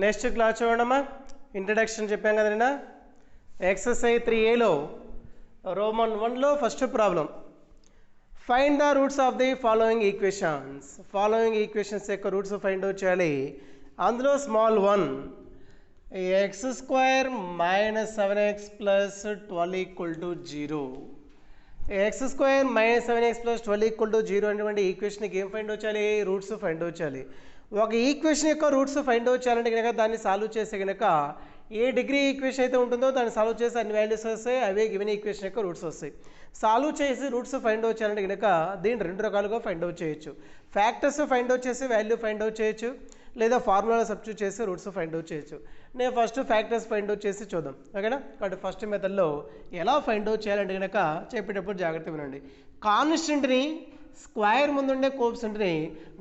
Next class చూడమ్మా, introduction చెప్పాం కదన్నా. ఎక్సర్సైజ్ 3Aలో రోమన్ 1లో first problem, find the roots of the following equations. Following equations యొక్క రూట్స్ ఫైండ్ అవుట్ చేయాలి. అందులో small 1 x² - 7x + 12 = 0. x² - 7x + 12 = 0 అనేటువంటి ఈక్వేషన్కి ఏం ఫైండ్ అవుట్ చేయాలి? రూట్స్ ఫైండ్ అవుట్ చేయాలి. ఒక ఈక్వేషన్ యొక్క రూట్స్ ఫైండ్ అవుట్ చేయాలంటే కనుక దాన్ని సాల్వ్ చేస్తే కనుక ఏ డిగ్రీ ఈక్వేషన్ అయితే ఉంటుందో దాన్ని సాల్వ్ చేసి అన్ని వాల్యూస్ వస్తాయి, అవే గివెన్ ఈక్వేషన్ యొక్క రూట్స్ వస్తాయి. సాల్వ్ చేసి రూట్స్ ఫైండ్ అవుట్ చేయాలంటే కనుక దీన్ని రెండు రకాలుగా ఫైండ్ అవుట్ చేయొచ్చు. ఫ్యాక్టర్స్ ఫైండ్ అవుట్ చేసి వాల్యూ ఫైండ్ అవుట్ చేయొచ్చు, లేదా ఫార్ములా సబ్స్టిట్యూట్ చేసి రూట్స్ ఫైండ్ అవుట్ చేయొచ్చు. నేను ఫస్ట్ ఫ్యాక్టర్స్ ఫైండ్ అవుట్ చేసి చూద్దాం, ఓకేనా. కాబట్టి ఫస్ట్ మెథడ్లో ఎలా ఫైండ్ అవుట్ చేయాలంటే కనుక చెప్పేటప్పుడు జాగ్రత్తగా వినండి. కాన్స్టెంట్ని స్క్వేర్ ముందుండే కోఎఫిషియంట్ని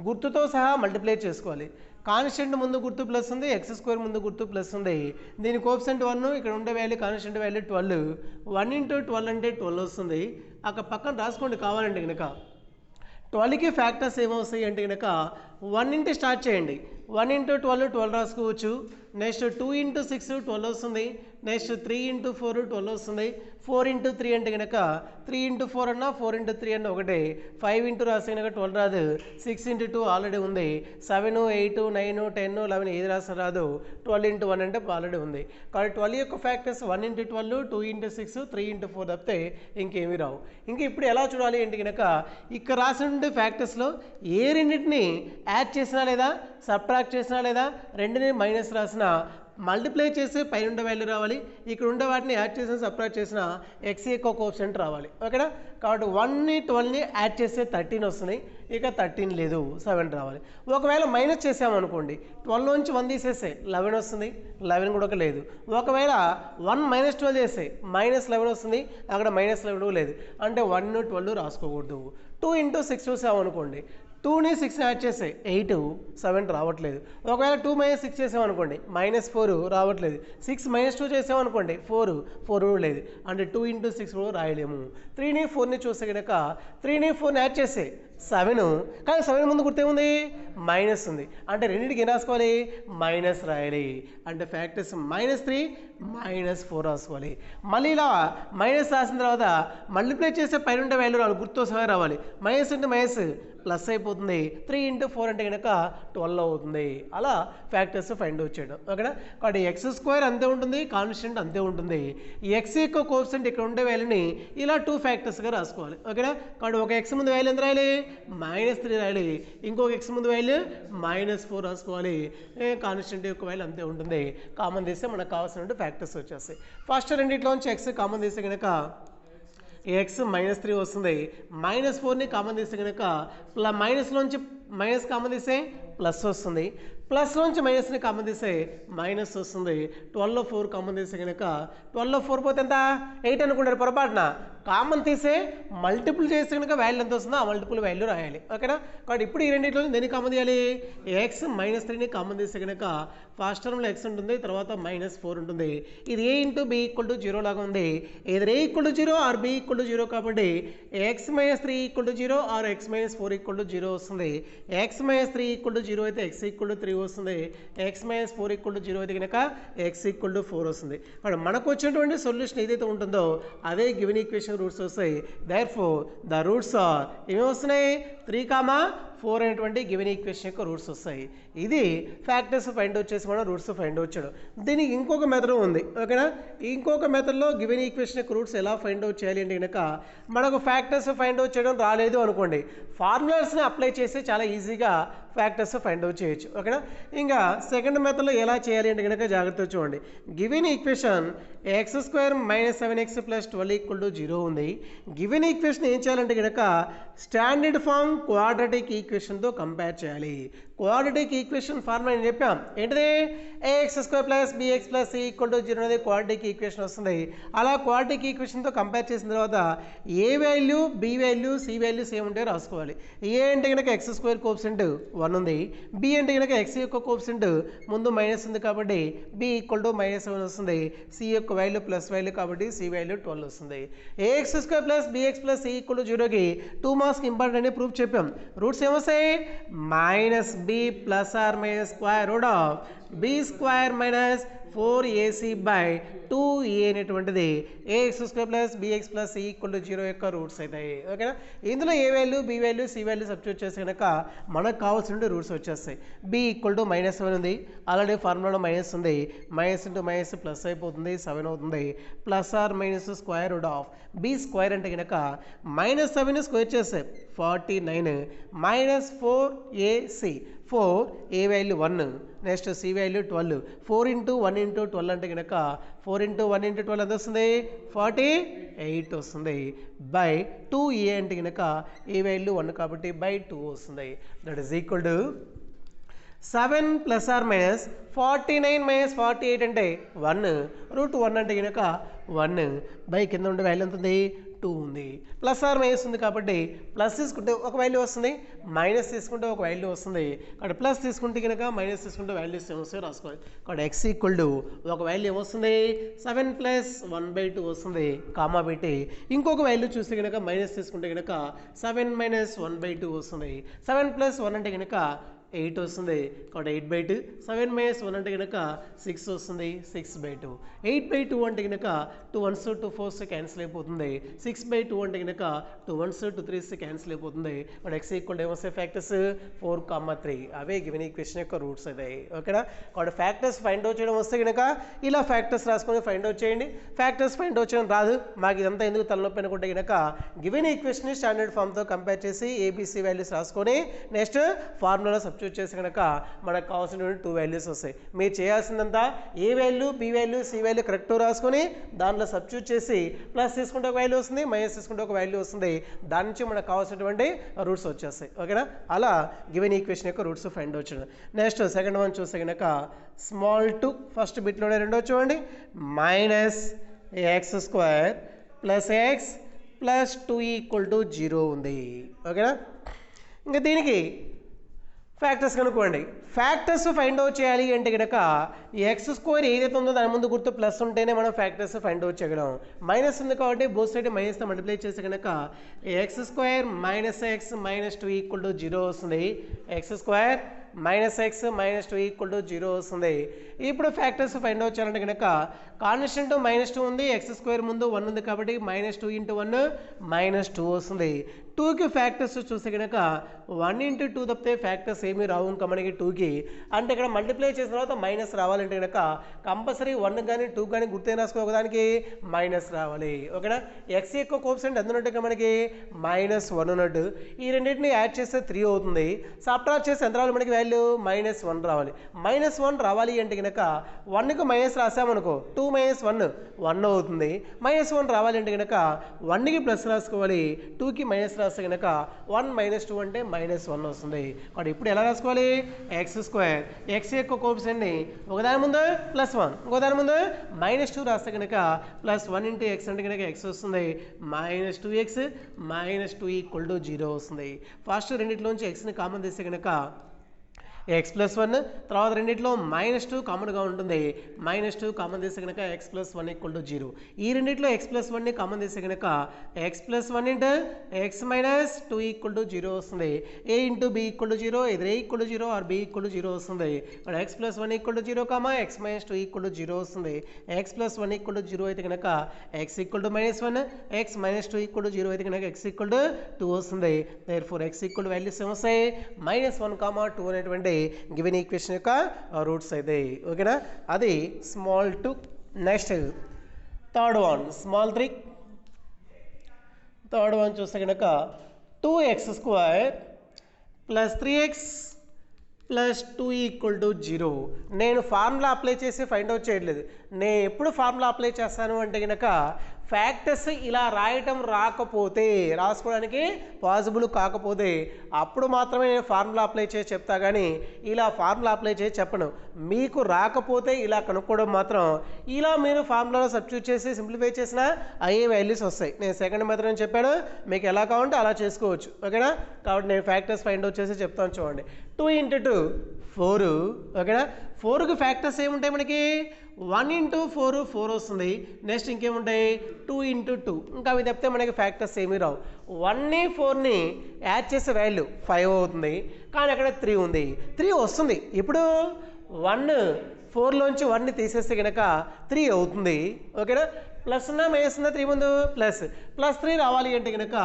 గుర్తుతో సహా మల్టిప్లై చేసుకోవాలి. కాన్స్టెంట్ ముందు గుర్తు ప్లస్ ఉంది, x² ముందు గుర్తు ప్లస్ ఉంది. దీని కోఎఫిషియంట్ 1, ఇక్కడ ఉండే వాల్యూ కాన్స్టెంట్ వాల్యూ 12. 1 × 12 అంటే 12 వస్తుంది. అక్కడ పక్కన రాసుకోండి కావాలంటే కనుక. 12కి ఫ్యాక్టర్స్ ఏమొస్తాయి అంటే కనుక 1 ఇంటూ స్టార్ట్ చేయండి. 1 × 12 12 రాసుకోవచ్చు. నెక్స్ట్ 2 × 6 12 వస్తుంది. నెక్స్ట్ 3 × 4 12 వస్తుంది. 4 × 3 అంటే కనుక 3 × 4 అన్నా 4 × 3 అన్న ఒకటే. 5 ఇంటూ రాస్తే కనుక 12 రాదు. 6 × 2 ఆల్రెడీ ఉంది. 7 8 9 10 11 ఏది రాసిన రాదు. 12 × 1 అంటే ఆల్రెడీ ఉంది. కాబట్టి 12 యొక్క ఫ్యాక్టర్స్ 1 × 12 2 × 6 3 × 4 తప్పితే ఇంకేమీ రావు. ఇంకా ఇప్పుడు ఎలా చూడాలి అంటే కనుక ఇక్కడ రాసిన ఫ్యాక్టర్స్లో ఏ రెండింటిని యాడ్ చేసినా లేదా సబ్ట్రాక్ట్ చేసినా లేదా రెండుని మైనస్ రాసినా మల్టిప్లై చేసి పైన ఉండే వాల్యూ రావాలి. ఇక్కడ ఉండే వాటిని యాడ్ చేసిన సబ్ట్రాక్ట్ చేసిన ఎక్స్ యొక్క కోఎఫిషియంట్ రావాలి, ఓకేనా. కాబట్టి 1ని 12ని యాడ్ చేస్తే 13 వస్తుంది. ఇక 13 లేదు, 7 రావాలి. ఒకవేళ మైనస్ చేసామనుకోండి, 12 నుంచి 1 తీసేస్తే 11 వస్తుంది. 11 కూడా లేదు. ఒకవేళ 1 - 12 చేస్తే -11 వస్తుంది. అక్కడ -11 లేదు, అంటే 1 12 రాసుకోకూడదు. 2 × 6 చూసామనుకోండి, 2ని 6ని యాడ్ చేస్తే 8, 7 రావట్లేదు. ఒకవేళ 2 - 6 చేసామనుకోండి -4 రావట్లేదు. 6 - 2 చేసామనుకోండి 4 లేదు, అంటే 2 × 6 కూడా రాయలేము. 3ని 4ని చూస్తే కనుక 3ని 4ని యాడ్ చేస్తే 7, కానీ 7 ముందు గుర్తేముంది? మైనస్ ఉంది. అంటే రెండింటికి ఏం రాసుకోవాలి? మైనస్ రాయాలి. అంటే ఫ్యాక్టర్స్ -3 -4 రాసుకోవాలి. మళ్ళీ ఇలా మైనస్ రాసిన తర్వాత మల్టిప్లై చేస్తే పైన ఉండే వాల్యూ రావాలి, గుర్తుతో సహా రావాలి. మైనస్ ఇంటూ మైనస్ ప్లస్ అయిపోతుంది. 3 × 4 అంటే కనుక 12 అవుతుంది. అలా ఫ్యాక్టర్స్ ఫైండ్ అవుట్ చేయడం, ఓకేనా. కాబట్టి x² అంతే ఉంటుంది, కాన్స్టెంట్ అంతే ఉంటుంది. ఎక్స్ యొక్క కోఎఫిషియంట్ ఇక్కడ ఉండే వాల్యూని ఇలా 2 ఫ్యాక్టర్స్గా రాసుకోవాలి, ఓకేనా. కాబట్టి ఒక x ముందు వాల్యూ ఎంత రాయాలి? -3 రాయాలి. ఇంకొక x ముందు వాల్యూ -4 రాసుకోవాలి. కాన్స్టెంట్ యొక్క వాల్యూ అంతే ఉంటుంది. కామన్ తీస్తే మనకు కావాల్సిన ఫ్యాక్టర్స్ వచ్చేస్తాయి. ఫస్ట్ రెండింటిలోంచి x కామన్ తీస్తే కనుక x -3 వస్తుంది. -4ని కామన్ తీస్తే కనుక మైనస్లోంచి మైనస్ కామన్ తీస్తే ప్లస్ వస్తుంది. ప్లస్లోంచి మైనస్ని కామన్ తీస్తే మైనస్ వస్తుంది. 12లో 4 కామన్ తీస్తే కనుక 12లో 4 పోతే ఎంత? 8 అనుకుంటారు పొరపాటున. కామన్ తీసే మల్టిపుల్ చేస్తే కనుక వాల్యూ ఎంత వస్తుందో ఆ మల్టిపుల్ వాల్యూ రాయాలి, ఓకేనా. కాబట్టి ఇప్పుడు ఈ రెండింటిలో దేన్ని కామన్ తీయాలి? x -3ని కామన్ తీస్తే కనుక ఫస్ట్ టర్మ్లో x ఉంటుంది, తర్వాత -4 ఉంటుంది. ఇది a × b = 0 లాగా ఉంది. either a = 0 or b = 0 కాబట్టి x - 3 = 0 or x - 4 = 0 వస్తుంది. x - 3 = 0 అయితే x = 3 వస్తుంది. x - 4 = 0 అయితే కనుక x = 4 వస్తుంది. కాబట్టి మనకు వచ్చినటువంటి సొల్యూషన్ ఏదైతే ఉంటుందో అదే గివెన్ ఈక్వేషన్ రూట్స్ వస్తాయి. దేర్ఫోర్ ద రూట్స్ ఆర్ ఏమి వస్తున్నాయి? 3, 4 అనేటువంటి గివెన్ ఈక్వేషన్ యొక్క రూట్స్ వస్తాయి. ఇది ఫ్యాక్టర్స్ ఫైండ్ అవుట్ చేసి మనం రూట్స్ ఫైండ్ అవుట్ చేయడం. దీనికి ఇంకొక మెథడ్ ఉంది, ఓకేనా. ఇంకొక మెథడ్లో గివెన్ ఈక్వేషన్ యొక్క రూట్స్ ఎలా ఫైండ్ అవుట్ చేయాలి అంటే కనుక మనకు ఫ్యాక్టర్స్ ఫైండ్ అవుట్ చేయడం రాలేదు అనుకోండి, ఫార్ములాస్ని అప్లై చేసి చాలా ఈజీగా ఫ్యాక్టర్స్ ఫైండ్ అవుట్ చేయొచ్చు, ఓకేనా. ఇంకా సెకండ్ మెథడ్లో ఎలా చేయాలి అంటే కనుక జాగ్రత్తగా చూడండి. గివెన్ ఈక్వేషన్ x² - 7x + 12 = 0 ఉంది. గివెన్ ఈక్వేషన్ ఏం చేయాలంటే కనుక స్టాండర్డ్ ఫామ్ క్వాడ్రాటిక్ ఈక్వేషన్తో కంపేర్ చేయాలి. క్వాడ్రాటిక్ ఈక్వేషన్ ఫార్ములా నేను చెప్పాం, ఏంటిది? ax² + bx + c = 0 అనేది క్వాడ్రాటిక్ ఈక్వేషన్ వస్తుంది. అలా క్వాడ్రాటిక్ ఈక్వేషన్తో కంపేర్ చేసిన తర్వాత A value, B value, C value same ఉంటే రాసుకోవాలి. ఏ అంటే కనుక x² కోఎఫిషియంట్ 1 ఉంది. బి అంటే కనుక ఎక్స్ యొక్క కోఎఫిషియంట్ ముందు మైనస్ ఉంది కాబట్టి బి ఈక్వల్ టు -7 వస్తుంది. సి యొక్క వాల్యూ ప్లస్ వాల్యూ కాబట్టి సి వాల్యూ 12 వస్తుంది. AX square plus B X plus C equal to 0కి 2 మార్క్స్ ఇంపార్టెంట్ అని ప్రూఫ్ చెప్పాం. రూట్స్ ఏమొస్తాయి? -b plus or minus square root of b square minus 4ac/2a అనేటువంటిది AX square plus B X plus C equal to 0 యొక్క roots అవుతాయి. ఓకేనా? ఇందులో ఏ value B value C value substitute చేస్తే కనుక మనకు కావాల్సిన రూట్స్ వచ్చేస్తాయి. బి ఈక్వల్ టు -7 ఉంది, ఆల్రెడీ ఫార్ములాలో మైనస్ ఉంది, మైనస్ ఇంటూ మైనస్ ప్లస్ అయిపోతుంది, 7 అవుతుంది. Plus or minus square root of b square అంటే కనుక -7 స్క్వేర్ చేస్తే 49 -4ac 4 a value 1 next c value 12 4 into 1 into 12 అంటే కనుక 4 ఇంటూ 1 ఇంటూ 12 ఎంత వస్తుంది? 48 వస్తుంది. బై 2a అంటే కనుక ఏ వాల్యూ 1 కాబట్టి బై 2 వస్తుంది. That is equal to 7 plus or minus 49 minus 48 అంటే 1 రూట్ 1 అంటే కనుక 1 బై కింద ఉండే వాల్యూ ఎంత ఉంది? 2 ఉంది. ప్లస్ ఆర్ మైనస్ ఉంది కాబట్టి ప్లస్ తీసుకుంటే ఒక వాల్యూ వస్తుంది, మైనస్ తీసుకుంటే ఒక వాల్యూ వస్తుంది. కాబట్టి ప్లస్ తీసుకుంటే కనుక మైనస్ తీసుకుంటే వాల్యూస్ ఏమొస్తాయో రాసుకోవాలి. కాబట్టి ఎక్స్ ఈక్వల్ టు ఒక వాల్యూ ఏమొస్తుంది? 7 ప్లస్ 1/2 వస్తుంది, కామా పెట్టి ఇంకొక వాల్యూ చూస్తే కనుక మైనస్ తీసుకుంటే కనుక 7 మైనస్ 1/2 వస్తుంది. 7 ప్లస్ 1 అంటే కనుక 8 వస్తుంది కాబట్టి 8/2. 7 మైనస్ 1 అంటే కనుక 6 వస్తుంది, 6/2. 8/2 అంటే కనుక 2 1s 2 4s క్యాన్సిల్ అయిపోతుంది. 6/2 అంటే కనుక 2 1s 2 3s క్యాన్సిల్ అయిపోతుంది. బట్ ఎక్స్ ఈక్వల్ టు ఏమొస్తాయి? ఫ్యాక్టర్స్ 4, 3 అవే గివెన్ ఈక్వేషన్ యొక్క రూట్స్ అవుతాయి. ఓకేనా? కాబట్టి ఫ్యాక్టర్స్ ఫైండ్ అవుట్ చేయడం వస్తే కనుక ఇలా ఫ్యాక్టర్స్ రాసుకొని ఫైండ్ అవుట్ చేయండి. ఫ్యాక్టర్స్ ఫైండ్ అవుట్ చేయడం రాదు, మాకు ఇదంతా ఎందుకు తలనొప్పి అనుకుంటే కనుక గివెన్ ఈక్వేషన్ స్టాండర్డ్ ఫామ్తో కంపేర్ చేసి ఏబీసీ వాల్యూస్ రాసుకొని నెక్స్ట్ ఫార్ములా సబ్స్టిట్యూట్ చేసి కనుక మనకు కావాల్సిన 2 వాల్యూస్ వస్తాయి. మీరు చేయాల్సిందంతా a value B value C value correct రాసుకొని దాంట్లో సబ్స్టిట్యూట్ చేసి ప్లస్ తీసుకుంటే ఒక వాల్యూ వస్తుంది, మైనస్ తీసుకుంటే ఒక వాల్యూ వస్తుంది. దాని నుంచి మనకు కావాల్సినటువంటి రూట్స్ వచ్చేస్తాయి. ఓకేనా? అలా గివెన్ ఈక్వేషన్ యొక్క రూట్స్ ఫైండ్ అవుట్ చేయడం. నెక్స్ట్ సెకండ్ వన్ చూస్తే కనుక స్మాల్ టు ఫస్ట్ బిట్లోనే రెండో చూడండి. -x² plus X plus 2 equal to 0 ఉంది. ఓకేనా? ఇంకా దీనికి ఫ్యాక్టర్స్ కనుక్కోండి. ఫ్యాక్టర్స్ ఫైండ్ అవుట్ చేయాలి అంటే కనుక x² ఏదైతే ఉందో దాని ముందు గుర్తు ప్లస్ ఉంటేనే మనం ఫ్యాక్టర్స్ ఫైండ్ అవుట్ చేయగలం. మైనస్ ఉంది కాబట్టి బోత్ సైడ్ మైనస్తో మల్టిప్లై చేస్తే కనుక x² - x - 2 ఈక్వల్ టు 0 వస్తుంది. x² - x - 2 ఈక్వల్ టు 0 వస్తుంది. ఇప్పుడు ఫ్యాక్టర్స్ ఫైండ్ అవుట్ చేయాలంటే కనుక కాన్స్టెంట్ -2 ఉంది, x² ముందు 1 ఉంది కాబట్టి -2 × 1 -2 వస్తుంది. 2కి ఫ్యాక్టర్స్ చూస్తే కనుక 1 × 2 తప్పితే ఫ్యాక్టర్స్ ఏమీ రావు ఇంకా మనకి 2కి. అంటే ఇక్కడ మల్టిప్లై చేసిన తర్వాత మైనస్ రావాలంటే కనుక కంపల్సరీ 1 కానీ 2 కానీ గుర్తు రాసుకోవడానికి మైనస్ రావాలి. ఓకేనా? ఎక్స్ యొక్క కోఎఫిషియంట్ ఎంత ఉన్నట్టు మనకి -1 ఉన్నట్టు. ఈ రెండింటిని యాడ్ చేస్తే 3 అవుతుంది. సబ్ట్రాక్ట్ చేస్తే ఎంత రావాలి మనకి వాల్యూ? -1 రావాలి. -1 రావాలి అంటే కనుక 1కి మైనస్ రాసామనుకో 2 - 1 1 అవుతుంది. -1 రావాలి అంటే కనుక 1కి ప్లస్ రాసుకోవాలి, 2కి మైనస్ రాస్తే కనుక 1 - 2 అంటే -1 వస్తుంది. కాబట్టి ఇప్పుడు ఎలా రాసుకోవాలి? x² ఎక్స్ యొక్క కోఎఫిషియంట్ని ఒకదాని ముందు +1 ఇంకోదాని ముందు -2 రాస్తే కనుక +1 × x అంటే కనుక x వస్తుంది. -2x - 2 ఈక్వల్ టు 0 వస్తుంది. ఫస్ట్ రెండింటిలోంచి xని కామన్ తీస్తే కనుక x+1, తర్వాత రెండింటిలో -2 కామన్గా ఉంటుంది. -2 కామన్ తీస్తే కనుక x+1 ఈక్వల్ టు 0. ఈ రెండింటిలో x+1ని కామన్ తీస్తే కనుక x+1 × x - 2 ఈక్వల్ టు 0 వస్తుంది. a × b equal to 0, either a equal to 0 or b equal to 0 వస్తుంది. x+1 equal to 0, x - 2 equal to 0 వస్తుంది. x+1 ఈక్వల్ టు 0 అయితే కనుక x equal to -1, x - 2 equal to 0 అయితే కనుక x equal to 2 వస్తుంది. Therefore x equal to values ఏమొస్తాయి? -1, 2 అనేటువంటి given equation యొక్క రూట్స్ అయితే. ఓకేనా? అది small 2. Next third one small 3. Third one చూస్తే కనుక 2x² plus 3x plus 2 equal to 0. నేను ఫార్ములా అప్లై చేసి ఫైండ్ అవుట్ చేయట్లేదు. నేను ఎప్పుడు ఫార్ములా అప్లై చేస్తాను అంటే కనుక ఫ్యాక్టర్స్ ఇలా రాయటం రాసుకోవడానికి పాసిబుల్ కాకపోతే అప్పుడు మాత్రమే నేను ఫార్ములా అప్లై చేసి చెప్తా, కానీ ఇలా ఫార్ములా అప్లై చేసి చెప్పను. మీకు రాకపోతే ఇలా కనుక్కోవడం మాత్రం ఇలా మీరు ఫార్ములాలో సబ్స్టిట్యూట్ చేసి సింప్లిఫై చేసినా అయ్యే వాల్యూస్ వస్తాయి. నేను సెకండ్ మెథడ్ అని చెప్పాను, మీకు ఎలా కావాలంటే అలా చేసుకోవచ్చు. ఓకేనా? కాబట్టి నేను ఫ్యాక్టర్స్ ఫైండ్ అవుట్ చేసి చెప్తాను చూడండి. 2 ఇంటూ 2 4 ఓకేనా 4కి ఫ్యాక్టర్స్ ఏముంటాయి మనకి 1 ఇంటూ 4 4 వస్తుంది నెక్స్ట్ ఇంకేముంటాయి 2 ఇంటూ 2 ఇంకా అవి తప్పితే మనకి ఫ్యాక్టర్స్ ఏమీ రావు 1ని 4ని యాడ్ చేసే వాల్యూ 5 అవుతుంది కానీ అక్కడ 3 ఉంది 3 వస్తుంది ఇప్పుడు 1 4లోంచి 1ని తీసేస్తే కనుక 3 అవుతుంది ఓకేనా ప్లస్ ఉన్నా మైనస్ ఉన్నా 3 ముందు ప్లస్ 3 రావాలి అంటే కనుక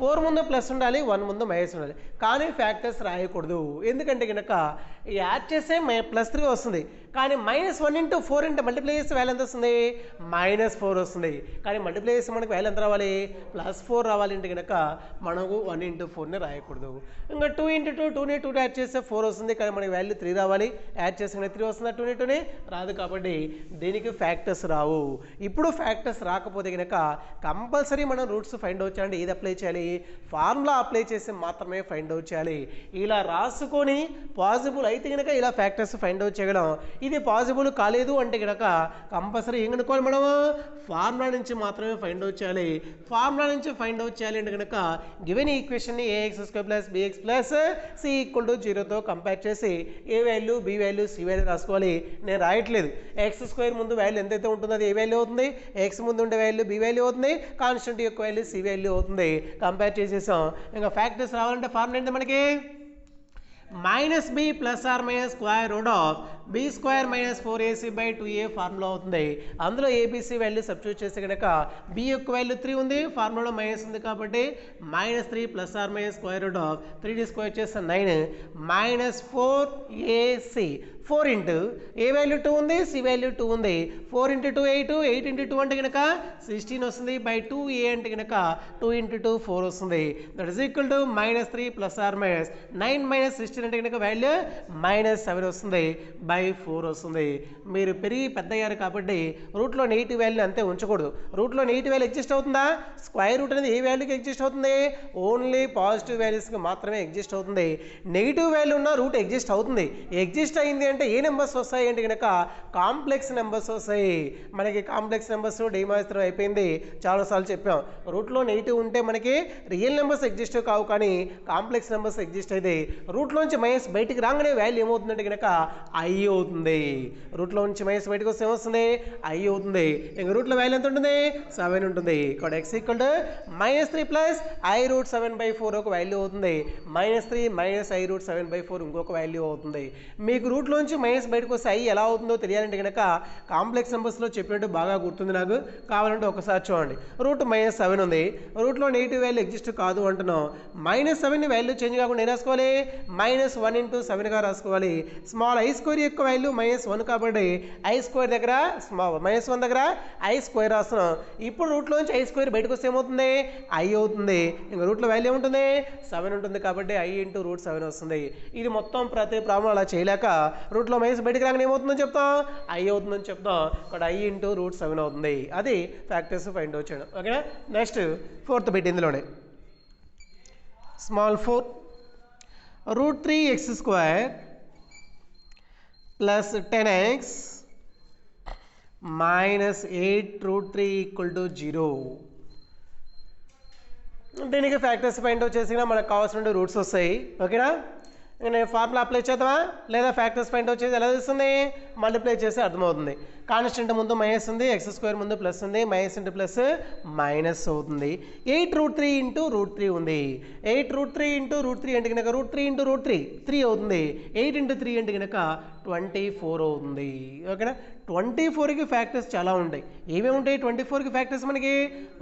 4 ముందు ప్లస్ ఉండాలి 1 ముందు మైనస్ ఉండాలి కానీ ఫ్యాక్టర్స్ రాయకూడదు ఎందుకంటే కనుక యాడ్ చేస్తే +3 వస్తుంది కానీ -1 ఇంటూ 4 అంటే మల్టిప్లై చేస్తే వాల్యూ ఎంత వస్తుంది -4 వస్తుంది కానీ మల్టిప్లై చేస్తే మనకు వాల్యూ ఎంత రావాలి +4 రావాలి అంటే కనుక మనకు 1 ఇంటూ 4ని రాయకూడదు ఇంకా 2 ఇంటూ 2 2ని 2 యాడ్ చేస్తే 4 వస్తుంది కానీ మనకి వాల్యూ 3 రావాలి యాడ్ చేస్తే 3 వస్తుందా 2ని 2ని రాదు కాబట్టి దీనికి ఫ్యాక్టర్స్ రావు ఇప్పుడు ఫ్యాక్టర్స్ రాకపోతే కనుక కంపల్సరీ మనం రూట్స్ ఫైండ్ అవుట్ చేయాలి ఏది అప్లై చేయాలి ఫార్ములా అప్లై చేసి మాత్రమే ఫైండ్ అవుట్ చేయాలి ఇలా రాసుకొని పాసిబుల్ అయితే కనుక ఇలా ఫ్యాక్టర్స్ ఫైండ్ అవుట్ చేయగలం ఇది పాసిబుల్ కాలేదు అంటే కనుక కంపల్సరీ ఏం కనుక్కోవాలి మనం ఫార్ములా నుంచి మాత్రమే ఫైండ్ అవుట్ చేయాలి ఫార్ములా నుంచి ఫైండ్ అవుట్ చేయాలి అంటే కనుక గివెన్ ఈక్వేషన్ని ax² + bx + c = 0తో కంపేర్ చేసి a value B value C value రాసుకోవాలి నేను రాయట్లేదు x² ముందు వాల్యూ ఎంతైతే ఉంటుందో అది ఏ వాల్యూ అవుతుంది x ముందు ఉండే వాల్యూ బి వాల్యూ అవుతుంది కాన్స్టెంట్ యొక్క వాల్యూ సి వాల్యూ అవుతుంది కంపేర్ చేసేసాం ఇంకా ఫ్యాక్టర్స్ రావాలంటే ఫార్ములా ఏంటి మనకి -b ± square root of b² - 4ac/2a formula అవుతుంది అందులో ఏబిసి వాల్యూ సబ్స్టిట్యూట్ చేస్తే కనుక b యొక్క వాల్యూ 3 ఉంది ఫార్ములాలో మైనస్ ఉంది కాబట్టి -3 ± square root of 3d square చేస్తే 9 -4ac 4 ఇంటూ ఏ వాల్యూ 2 ఉంది సి వాల్యూ 2 ఉంది 4 ఇంటూ 2 8 8 ఇంటూ 2 అంటే కనుక 16 వస్తుంది బై 2a అంటే కనుక 2 ఇంటూ 2 4 వస్తుంది దట్ ఈస్ ఈక్వల్ టు -3 ± 9 - 16 అంటే కనుక వాల్యూ -7 వస్తుంది బై 4 వస్తుంది మీరు పెరిగి పెద్ద అయ్యారు కాబట్టి రూట్లో నెగిటివ్ వాల్యూ అంతే ఉంచకూడదు రూట్లో నెగిటివ్ వాల్యూ ఎగ్జిస్ట్ అవుతుందా స్క్వేర్ రూట్ అనేది ఏ వాల్యూకి ఎగ్జిస్ట్ అవుతుంది ఓన్లీ పాజిటివ్ వాల్యూస్కి మాత్రమే ఎగ్జిస్ట్ అవుతుంది నెగిటివ్ వాల్యూ ఉన్న రూట్ ఎగ్జిస్ట్ అవుతుంది ఎగ్జిస్ట్ అయింది అంటే ఏ నెంబర్స్ వస్తాయి అంటే కనుక కాంప్లెక్స్ నెంబర్స్ వస్తాయి మనకి కాంప్లెక్స్ నెంబర్స్ డీమాయిస్టర్ అయిపోయింది చాలాసార్లు చెప్పాం రూట్లో నెగిటివ్ ఉంటే మనకి రియల్ నెంబర్స్ ఎగ్జిస్ట్ కావు కానీ కాంప్లెక్స్ నెంబర్స్ ఎగ్జిస్ట్ అయితే రూట్లోంచి మైనస్ బయటికి రాగానే వాల్యూ ఏమవుతుందంటే కనుక ఐ అవుతుంది రూట్లో నుంచి మైనస్ బయటకు వస్తే ఏమొస్తుంది ఐ అవుతుంది ఇంకా రూట్లో వాల్యూ ఎంత ఉంటుంది 7 ఉంటుంది ఇక్కడ x = -3 + i√7/4 ఒక వాల్యూ అవుతుంది -3 - i√7/4 ఇంకొక వాల్యూ అవుతుంది మీకు రూట్లోంచి మైనస్ బయటకు వస్తే ఐ ఎలా అవుతుందో తెలియాలంటే కనుక కాంప్లెక్స్ నెంబర్స్లో చెప్పినట్టు బాగా గుర్తుంది నాకు కావాలంటే ఒకసారి చూడండి రూట్ -7 ఉంది రూట్లో నెగిటివ్ వాల్యూ ఎగ్జిస్ట్ కాదు అంటున్నాం -7ని వాల్యూ చేంజ్ కాకుండా ఏం రాసుకోవాలి -1 ఇంటూ 7గా రాసుకోవాలి స్మాల్ i² యొక్క వాల్యూ -1 కాబట్టి i² దగ్గర -1 దగ్గర i² రాస్తున్నాం ఇప్పుడు రూట్లోంచి i² బయటకు వస్తే ఏమవుతుంది ఐ అవుతుంది ఇంకా రూట్లో వాల్యూ ఏముంటుంది 7 ఉంటుంది కాబట్టి i × √7 వస్తుంది ఇది మొత్తం ప్రతి ప్రాబ్లం అలా చేయలేక రూట్లో మైనస్ బయటకు రాగానే ఏమవుతుందని చెప్తాం ఐ అవుతుందని చెప్తాం ఇక్కడ i × √7 అవుతుంది అది ఫ్యాక్టర్స్ ఫైండ్ అవుట్ చేయడం ఓకేనా నెక్స్ట్ 4th బిట్ ఇందులోనే స్మాల్ 4 √3x² + 10x - 8√3 = 0 దీనికి ఫ్యాక్టర్స్ ఫైండ్ అవుట్ చేసినా మనకు కావాల్సిన రూట్స్ వస్తాయి ఓకేనా నేను ఫార్ములా అప్లై చేద్దామా లేదా ఫ్యాక్టర్స్ ఫైండ్ అవుట్ చేసి ఎలా తెలుస్తుంది మల్టిప్లై చేస్తే అర్థమవుతుంది కాన్స్టెంట్ ముందు మైనస్ ఉంది x² ముందు ప్లస్ ఉంది మైనస్ ఇంటూ ప్లస్ మైనస్ అవుతుంది 8√3 × √3 ఉంది 8√3 × √3 అంటే కనుక √3 × √3 3 అవుతుంది 8 × 3 అంటే కనుక 24 అవుతుంది ఓకేనా 24కి ఫ్యాక్టర్స్ చాలా ఉంటాయి ఏమేమి ఉంటాయి 24కి ఫ్యాక్టర్స్ మనకి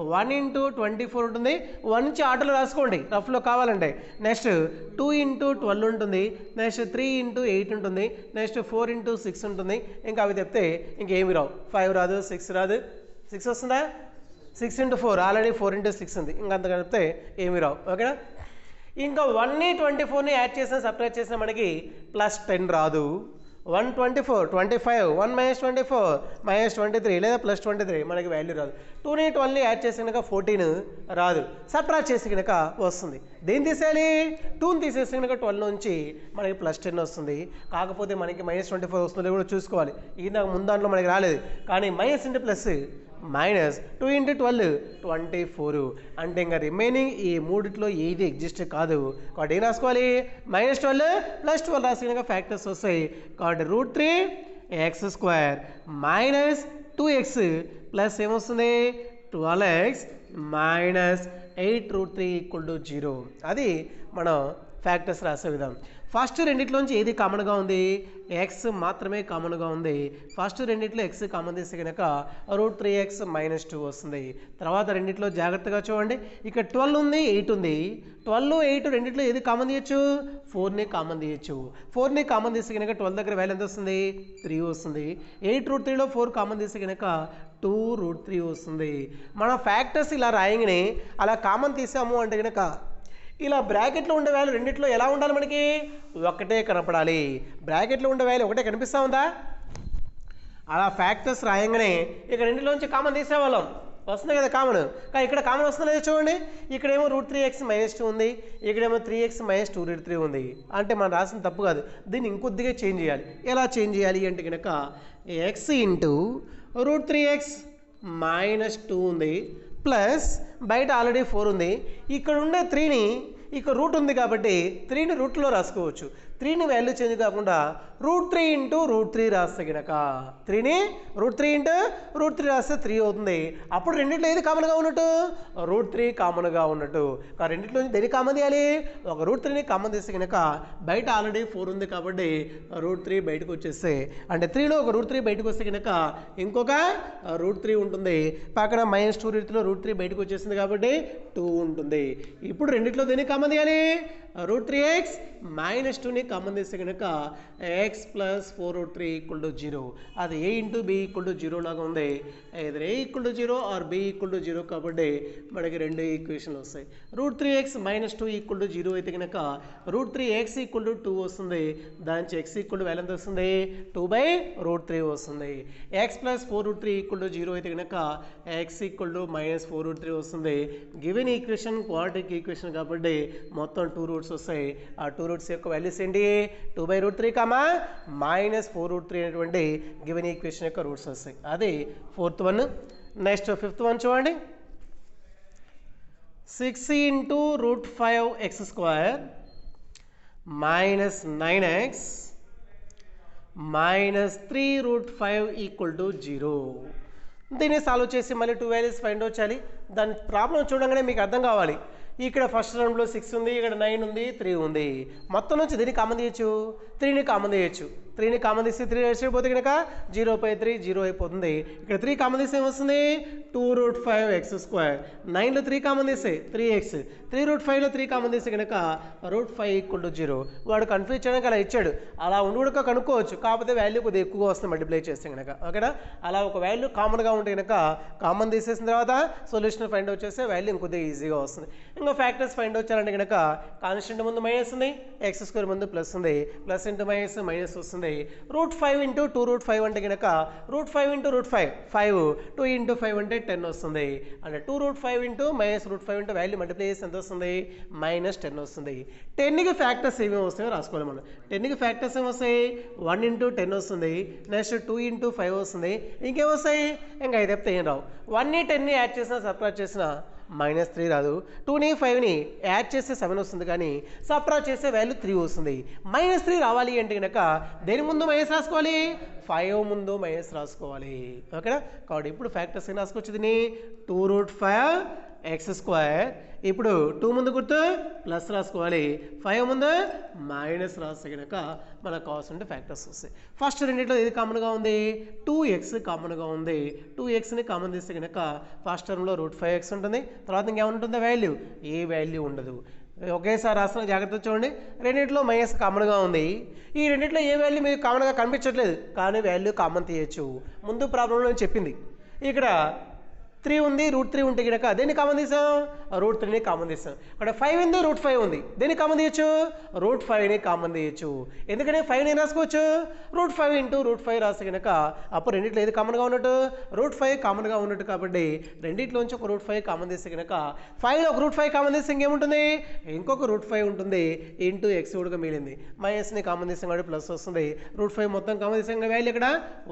1 × 24 ఉంటుంది 1 నుంచి ఆటోలో రాసుకోండి రఫ్లో కావాలంటే నెక్స్ట్ 2 × 12 ఉంటుంది నెక్స్ట్ 3 × 8 ఉంటుంది నెక్స్ట్ 4 × 6 ఉంటుంది ఇంకా అవి చెప్తే ఇంకేమి రావు 5 రాదు 6 రాదు 6 వస్తుందా 6 × 4 ఆల్రెడీ 4 × 6 ఉంది ఇంకా అంత కలిపితే ఏమి రావు ఓకేనా ఇంకా 1ని 24ని యాడ్ చేసిన సపరేట్ చేసిన మనకి +10 రాదు 124 25 1 - 24 -23 లేదా +23 మనకి వాల్యూ రాదు 2ని 12ని యాడ్ చేసి కనుక 14 రాదు సబ్ట్రాక్ట్ చేసి కనుక వస్తుంది దేన్ని తీసేయాలి 2ని తీసేసి కనుక 12 నుంచి మనకి +10 వస్తుంది కాకపోతే మనకి -24 వస్తుందో కూడా చూసుకోవాలి ఇది నాకు ముందు దాంట్లో మనకి రాలేదు కానీ minus into plus minus 2 into 12 24 అంటే ఇంకా రిమైనింగ్ ఈ మూడిట్లో ఏది ఎగ్జిస్ట్ కాదు కాబట్టి ఏం రాసుకోవాలి -12 + 12 రాసి కనుక ఫ్యాక్టర్స్ వస్తాయి కాబట్టి √3x² మైనస్ 2x ప్లస్ ఏమొస్తుంది 12x మైనస్ 8√3 = 0 అది మనం ఫ్యాక్టర్స్ రాసే విధానం ఫస్ట్ రెండిట్లోంచి ఏది కామన్గా ఉంది ఎక్స్ మాత్రమే కామన్గా ఉంది ఫస్ట్ రెండిట్లో ఎక్స్ కామన్ తీస్తే కనుక √3x - 2 వస్తుంది తర్వాత రెండిట్లో జాగ్రత్తగా చూడండి ఇక్కడ 12 ఉంది 8 ఉంది 12 8 రెండిట్లో ఏది కామన్ తీయచ్చు 4ని కామన్ తీయచ్చు 4ని కామన్ తీస్తే కనుక 12 దగ్గర వాల్యూ ఎంత వస్తుంది 3 వస్తుంది 8√3లో 4 కామన్ తీస్తే కనుక 2√3 వస్తుంది మన ఫ్యాక్టర్స్ ఇలా రాయంగానే అలా కామన్ తీసాము అంటే కనుక ఇలా బ్రాకెట్లో ఉండే వాల్యూ రెండిట్లో ఎలా ఉండాలి మనకి ఒకటే కనపడాలి బ్రాకెట్లో ఉండే వాల్యూ ఒకటే కనిపిస్తూ ఉందా అలా ఫ్యాక్టర్స్ రాయంగానే ఇక రెండిలోంచి కామన్ తీసేవాళ్ళం వస్తుంది కదా కామన్ కానీ ఇక్కడ కామన్ వస్తున్నది చూడండి ఇక్కడేమో √3x - 2 ఉంది ఇక్కడేమో 3x - 2√3 ఉంది అంటే మనం రాసిన తప్పు కాదు దీన్ని ఇంకొద్దిగా చేంజ్ చేయాలి ఎలా చేంజ్ చేయాలి అంటే కనుక x ఇంటూ √3x - 2 ఉంది ప్లస్ బయట ఆల్రెడీ 4 ఉంది ఇక్కడ ఉండే 3ని ఇక్కడ రూట్ ఉంది కాబట్టి 3ని రూట్లో రాసుకోవచ్చు 3ని వాల్యూ చేంజ్ కాకుండా √3 ఇంటూ √3 రాస్తే కనుక 3ని √3 ఇంటూ √3 రాస్తే 3 అవుతుంది అప్పుడు రెండిట్లో ఏది కామన్గా ఉన్నట్టు √3 కామన్గా ఉన్నట్టు రెండిట్లో దేని కామన్ తీయాలి ఒక √3ని కామన్ తీస్తే కనుక బయట ఆల్రెడీ 4 ఉంది కాబట్టి √3 బయటకు వచ్చేస్తే అంటే 3లో ఒక √3 బయటకు వస్తే కనుక ఇంకొక √3 ఉంటుంది పక్కన -2 రీతిలో √3 బయటకు వచ్చేసింది కాబట్టి 2 ఉంటుంది ఇప్పుడు రెండిట్లో దేని కామన్ తీయాలి √3x - 2ని కామన్ తీస్తే కనుక x + 4√3 = 0 అది a ఇంటూ b = 0 లాగా ఉంది either a = 0 or b = 0 కాబట్టి మనకి రెండు ఈక్వేషన్లు వస్తాయి √3x - 2 = 0 అయితే కనుక √3x = 2 వస్తుంది దాని నుంచి x వాల్యూ ఎంత వస్తుంది 2/√3 వస్తుంది x + 4√3 = 0 అయితే కనుక x = -4√3 వస్తుంది గివెన్ ఈక్వేషన్ క్వాడ్రాటిక్ ఈక్వేషన్ కాబట్టి మొత్తం 2 రూట్స్ వస్తాయి ఆ 2 రూట్స్ యొక్క వాల్యూస్ ఏంటి 2/√3 -4√3 అనేటువంటి గివెన్ ఈక్వేషన్ యొక్క రూట్స్ వస్తాయి అది 4th one next 5th one చూడండి 6 ఇంటూ √5x² -9x -3√5 = 0 దీన్ని సాల్వ్ చేసి మళ్ళీ 2 వాల్యూస్ ఫైండ్ అవుట్ చేయాలి దాని ప్రాబ్లం చూడగానే మీకు అర్థం కావాలి ఇక్కడ ఫస్ట్ రౌండ్లో 6 ఉంది ఇక్కడ 9 ఉంది 3 ఉంది మొత్తం నుంచి దీన్ని కామన్ తీయచ్చు 3ని కామన్ తీయచ్చు 3ని కామన్ తీసి 3 వేసిపోతే కనుక 0/3 0 అయిపోతుంది ఇక్కడ 3 కామన్ తీస్తే ఏమొస్తుంది 2√5x². 9లో 3 కామన్ తీస్తే 3x 3√5లో 3 కామన్ తీస్తే కనుక √5 = 0 వాడు కన్ఫ్యూజ్ చేయడానికి అలా ఇచ్చాడు అలా ఉండి కూడా కనుక్కోవచ్చు కాకపోతే వాల్యూ కొద్దిగా ఎక్కువగా వస్తుంది మల్టిప్లై చేస్తే కనుక ఓకేనా అలా ఒక వాల్యూ కామన్గా ఉంటే కనుక కామన్ తీసేసిన తర్వాత సొల్యూషన్ ఫైండ్ అవుట్ చేస్తే వాల్యూ ఇంకొద్దిగా ఈజీగా వస్తుంది ఇంకా ఫ్యాక్టర్స్ ఫైండ్ అవుట్ చేయాలంటే కనుక కాన్స్టెంట్ ముందు మైనస్ ఉంది x² ముందు ప్లస్ ఉంది ప్లస్ ఇంటూ మైనస్ వస్తుంది √5 ఇంటూ 2√5 అంటే కనుక √5 ఇంటూ √5 5 2 ఇంటూ 5 అంటే 10 వస్తుంది అంటే 2√5 ఇంటూ -√5 ఇంటూ వాల్యూ మల్టిప్లై చేసి ఎంత వస్తుంది -10 వస్తుంది 10కి ఫ్యాక్టర్స్ ఏమేమి వస్తాయో రాసుకోవాలి మనం 10కి ఫ్యాక్టర్స్ ఏమొస్తాయి 1 ఇంటూ 10 వస్తుంది నెక్స్ట్ 2 ఇంటూ 5 వస్తుంది ఇంకేమొస్తాయి ఇంకా 5 చెప్తే ఏం రావు 1ని 10ని యాడ్ చేసినా సబ్ట్రాక్ట్ చేసినా -3 రాదు 2ని 5ని యాడ్ చేస్తే 7 వస్తుంది కానీ సబ్ట్రాక్ట్ చేస్తే వాల్యూ 3 వస్తుంది -3 రావాలి అంటే కనుక దేని ముందు మైనస్ రాసుకోవాలి 5 ముందు మైనస్ రాసుకోవాలి ఓకేనా కాబట్టి ఇప్పుడు ఫ్యాక్టర్స్ ఏం రాసుకోవచ్చు దీన్ని 2√5x² ఇప్పుడు 2 ముందు గుర్తు ప్లస్ రాసుకోవాలి 5 ముందు మైనస్ రాస్తే కనుక మనకు కావాల్సిన ఫ్యాక్టర్స్ వస్తాయి ఫస్ట్ రెండింటిలో ఏది కామన్గా ఉంది 2x కామన్గా ఉంది 2xని కామన్ తీస్తే కనుక ఫస్ట్ టర్మ్లో √5x ఉంటుంది తర్వాత ఇంకేముంటుందో వాల్యూ ఏ వాల్యూ ఉండదు ఒకేసారి రాసిన జాగ్రత్త చూడండి రెండింటిలో మైనస్ కామన్గా ఉంది ఈ రెండింటిలో ఏ వాల్యూ మీకు కామన్గా కనిపించట్లేదు కానీ వాల్యూ కామన్ తీయచ్చు ముందు ప్రాబ్లంలో చెప్పింది ఇక్కడ 3 ఉంది, √3 ఉంటే కనుక దేన్ని కామన్ తీసాం? √3ని కామన్ తీసాం. ఇక్కడ 5 ఉంది, √5 ఉంది, దేన్ని కామన్ తీయచ్చు? √5ని కామన్ తీయచ్చు. ఎందుకంటే 5ని రాసుకోవచ్చు, √5 × √5 రాస్తే కనుక అప్పుడు రెండిట్లో ఏది కామన్గా ఉన్నట్టు? √5 కామన్గా ఉన్నట్టు. కాబట్టి రెండిట్లోంచి ఒక √5 కామన్ తీస్తే కనుక 5లో ఒక √5 కామన్ తీస్తే ఇంకేముంటుంది? ఇంకొక √5 ఉంటుంది, ఇంటూ x కూడా మిగిలింది. మైనస్ని కామన్ తీసాం కాబట్టి ప్లస్ వస్తుంది. √5 మొత్తం కామన్ తీసాం, వాల్యూ ఇక్కడ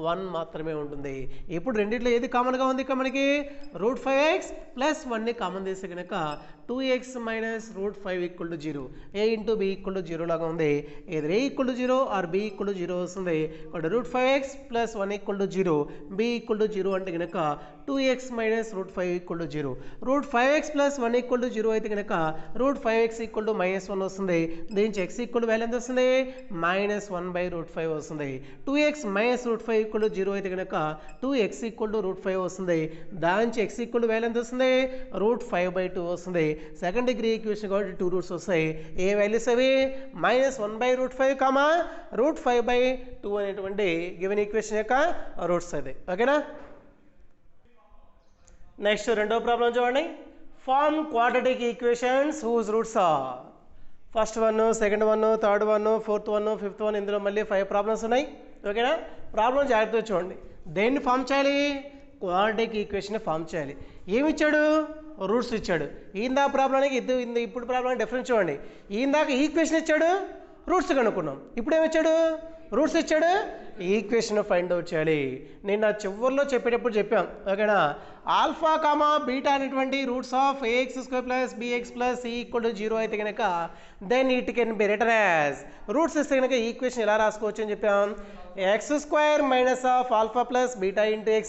1 మాత్రమే ఉంటుంది. ఇప్పుడు రెండిట్లో ఏది కామన్గా ఉంది? ఇక్కడ మనకి √5x ప్లస్ 1ని కామన్ తీస్తే కనుక 2x మైనస్ √5 = 0. a × b = 0 లాగా ఉంది. either a = 0 ఆర్ b = 0 వస్తుంది. ఇక్కడ √5x ప్లస్ 1 = 0, b = 0 అంటే కనుక 2x మైనస్ √5 = 0. √5x ప్లస్ 1 = 0 అయితే కనుక √5x = -1 వస్తుంది. దీని నుంచి x = వాల్యూ ఎంత వస్తుంది? -1/√5 వస్తుంది. 2x మైనస్ √5 = 0 అయితే కనుక 2x = √5 వస్తుంది. దాని నుంచి x = వాల్యూ ఎంత వస్తుంది? √5/2 వస్తుంది. సెకండ్ డిగ్రీ ఈక్వేషన్ కాబట్టి 2 రూట్స్ వస్తాయి. ఏ వాల్యూస్ అవి? -1/√5, √5/2 అనేటువంటి గివెన్ ఈక్వేషన్ యొక్క రూట్స్ అది. ఓకేనా? నెక్స్ట్ రెండో ప్రాబ్లం చూడండి. Form quadratic equations whose roots are. First 1, second 1, third 1, fourth 1, fifth 1, ఇందులో మళ్ళీ 5 ప్రాబ్లమ్స్ ఉన్నాయి. ఓకేనా? ప్రాబ్లం జాగ్రత్తగా చూడండి. దేన్ని ఫామ్ చేయాలి? క్వాడ్రాటిక్ ఈక్వేషన్ ఫామ్ చేయాలి. ఏమి ఇచ్చాడు? రూట్స్ ఇచ్చాడు. ఇందా ప్రాబ్లానికి ఇప్పుడు ప్రాబ్లం డిఫరెన్స్ చూడండి. ఇందాక ఈక్వేషన్ ఇచ్చాడు, రూట్స్ కనుక్కున్నాం. ఇప్పుడు ఏమి ఇచ్చాడు? రూట్స్ ఇచ్చాడు, ఈక్వేషన్ ఫైండ్ అవుట్ చేయాలి. నేను నా చివరిలో చెప్పేటప్పుడు చెప్పాం. ఓకేనా? ఆల్ఫా కామా బీటా అనేటువంటి roots of ax² plus bx plus c = 0 అయితే కనుక then it can be written as. Roots ఇస్తే కనుక ఈక్వేషన్ ఎలా రాసుకోవచ్చు అని చెప్పాం. x² minus of alpha plus beta into x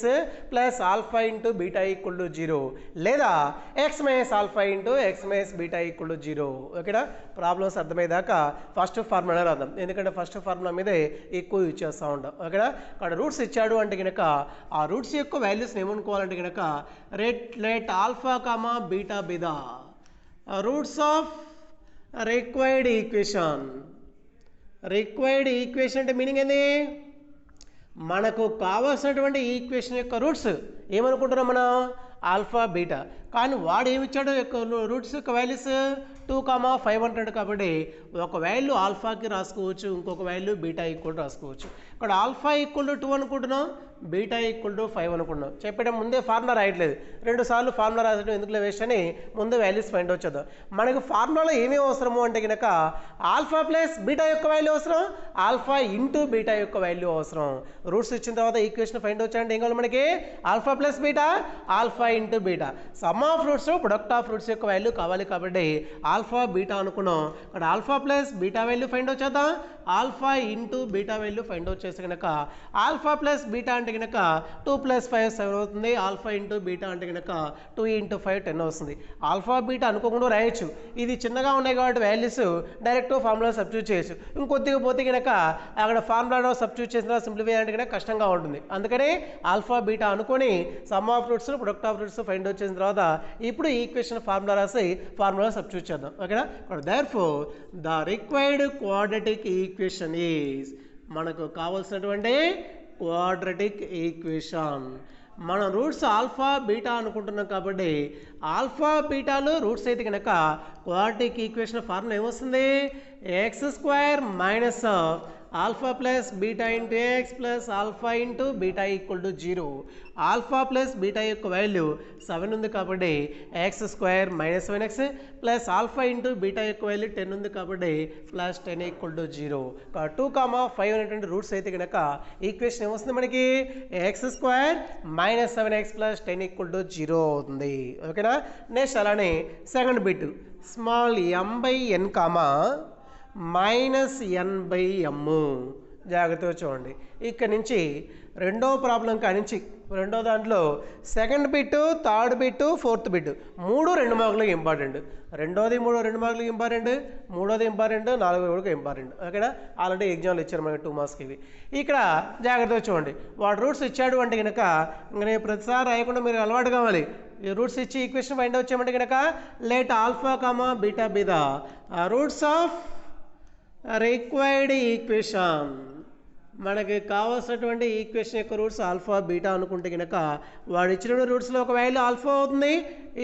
plus alpha into beta = 0, లేదా x minus alpha into x minus beta = 0. ఓకేనా? ప్రాబ్లమ్స్ అర్థమయ్యేదాకా ఫస్ట్ ఫార్ములా రాద్దాం, ఎందుకంటే ఫస్ట్ ఫార్ములా మీదే ఎక్కువ యూజ్ చేస్తూ ఉంటాం. ఓకేనా? అక్కడ రూట్స్ ఇచ్చాడు అంటే కనుక ఆ రూట్స్ యొక్క వాల్యూస్ని ఏమనుకోవాలంటే కనుక let alpha comma beta be the roots of required equation. Required equation అంటే మీనింగ్ ఏంది? మనకు కావాల్సినటువంటి ఈక్వేషన్ యొక్క రూట్స్ ఏమనుకుంటున్నాం మనం? Alpha beta. కానీ వాడు ఏమిచ్చాడు? రూట్స్ యొక్క వాల్యూస్ 2, 5 అంటాడు. కాబట్టి ఒక వాల్యూ ఆల్ఫాకి రాసుకోవచ్చు, ఇంకొక వాల్యూ బీటా = రాసుకోవచ్చు. ఇక్కడ ఆల్ఫా = 2 అనుకుంటున్నాం, బీటా = 5 అనుకుంటున్నాం. చెప్పడం ముందే ఫార్ములా రాయట్లేదు, 2 సార్లు ఫార్ములా రాయడం ఎందుకులే వేస్ట్ అని ముందే వాల్యూస్ ఫైండ్ అవుట్ చేద్దాం. మనకు ఫార్ములాలో ఏమేమి అవసరము అంటే కనుక ఆల్ఫా ప్లస్ బీటా యొక్క వాల్యూ అవసరం, ఆల్ఫా ఇంటూ బీటా యొక్క వాల్యూ అవసరం. రూట్స్ ఇచ్చిన తర్వాత ఈక్వేషన్ ఫైండ్ అవుట్ చేయండి. ఏం కావాలి మనకి? Alpha plus beta, alpha into beta. Sum of roots, product of roots యొక్క వాల్యూ కావాలి. కాబట్టి ఆల్ఫా బీటా అనుకున్నాం. ఇక్కడ alpha plus beta value find out చేద్దాం. Alpha into beta value find out చేస్తే కనుక ఆల్ఫా ప్లస్ బీటా అంటే కనుక 2 + 5 7 అవుతుంది. ఆల్ఫా ఇంటూ బీటా అంటే కనుక 2 × 5 10 వస్తుంది. ఆల్ఫా బీటా అనుకోకుండా రాయొచ్చు. ఇది చిన్నగా ఉన్నాయి కాబట్టి వాల్యూస్ డైరెక్ట్ ఫార్ములా సబ్స్టిట్యూట్ చేయొచ్చు. ఇంకొద్దిగా పోతే కనుక అక్కడ ఫార్ములాలో సబ్స్టిట్యూట్ చేసిన సింప్లిఫై అంటే కనుక కష్టంగా ఉంటుంది. అందుకని ఆల్ఫా బీటా అనుకొని some of roots, product of roots find out చేసిన తర్వాత ఇప్పుడు ఈక్వేషన్ ఫార్ములా రాసి ఫార్ములా సబ్స్టిట్యూట్ చేద్దాం. ఓకేనా? Therefore the required quadratic equation is, మనకు కావాల్సినటువంటి క్వాడ్రాటిక్ ఈక్వేషన్. మనం రూట్స్ ఆల్ఫా బీటా అనుకుంటున్నాం కాబట్టి ఆల్ఫా బీటాలు రూట్స్ అయితే కనుక క్వాడ్రాటిక్ ఈక్వేషన్ ఫార్ములా ఏమొస్తుంది? x² minus alpha plus beta into x plus alpha into beta = 0. Alpha plus beta యొక్క వాల్యూ 7 ఉంది కాబట్టి x² minus 7x plus alpha into beta యొక్క వాల్యూ 10 ఉంది కాబట్టి ప్లస్ 10 = 0. 2, 5 అనేటువంటి రూట్స్ అయితే కనుక ఈక్వేషన్ ఏమొస్తుంది మనకి? x² మైనస్ 7x ప్లస్ 10 = 0 అవుతుంది. ఓకేనా? నెక్స్ట్ అలానే second bit small m/n minus n/m. జాగ్రత్తగా చూడండి. ఇక్కడ నుంచి రెండో ప్రాబ్లం కానించి రెండో దాంట్లో second bit, third bit, fourth bit 3 2 మార్కులకు ఇంపార్టెంట్. రెండోది 3 2 మార్కులకు ఇంపార్టెంట్, మూడోది ఇంపార్టెంట్, నాలుగోది కూడా ఇంపార్టెంట్. ఓకేనా? ఆల్రెడీ ఎగ్జామ్లు ఇచ్చారు మనకి 2 మార్క్స్కి ఇవి. ఇక్కడ జాగ్రత్తగా చూడండి. వాడు రూట్స్ ఇచ్చాడు అంటే కనుక నేను ప్రతిసారి రాయకుండా మీరు అలవాటు కావాలి. ఈ రూట్స్ ఇచ్చి ఈక్వేషన్ ఫైండ్ అవుట్ చేయమంటే కనుక let alpha comma beta be the roots of required equation. మనకి కావాల్సినటువంటి ఈక్వేషన్ యొక్క రూట్స్ ఆల్ఫా బీటా అనుకుంటే కనుక వాడు ఇచ్చిన రూట్స్లో ఒక వాల్యూ ఆల్ఫా అవుతుంది,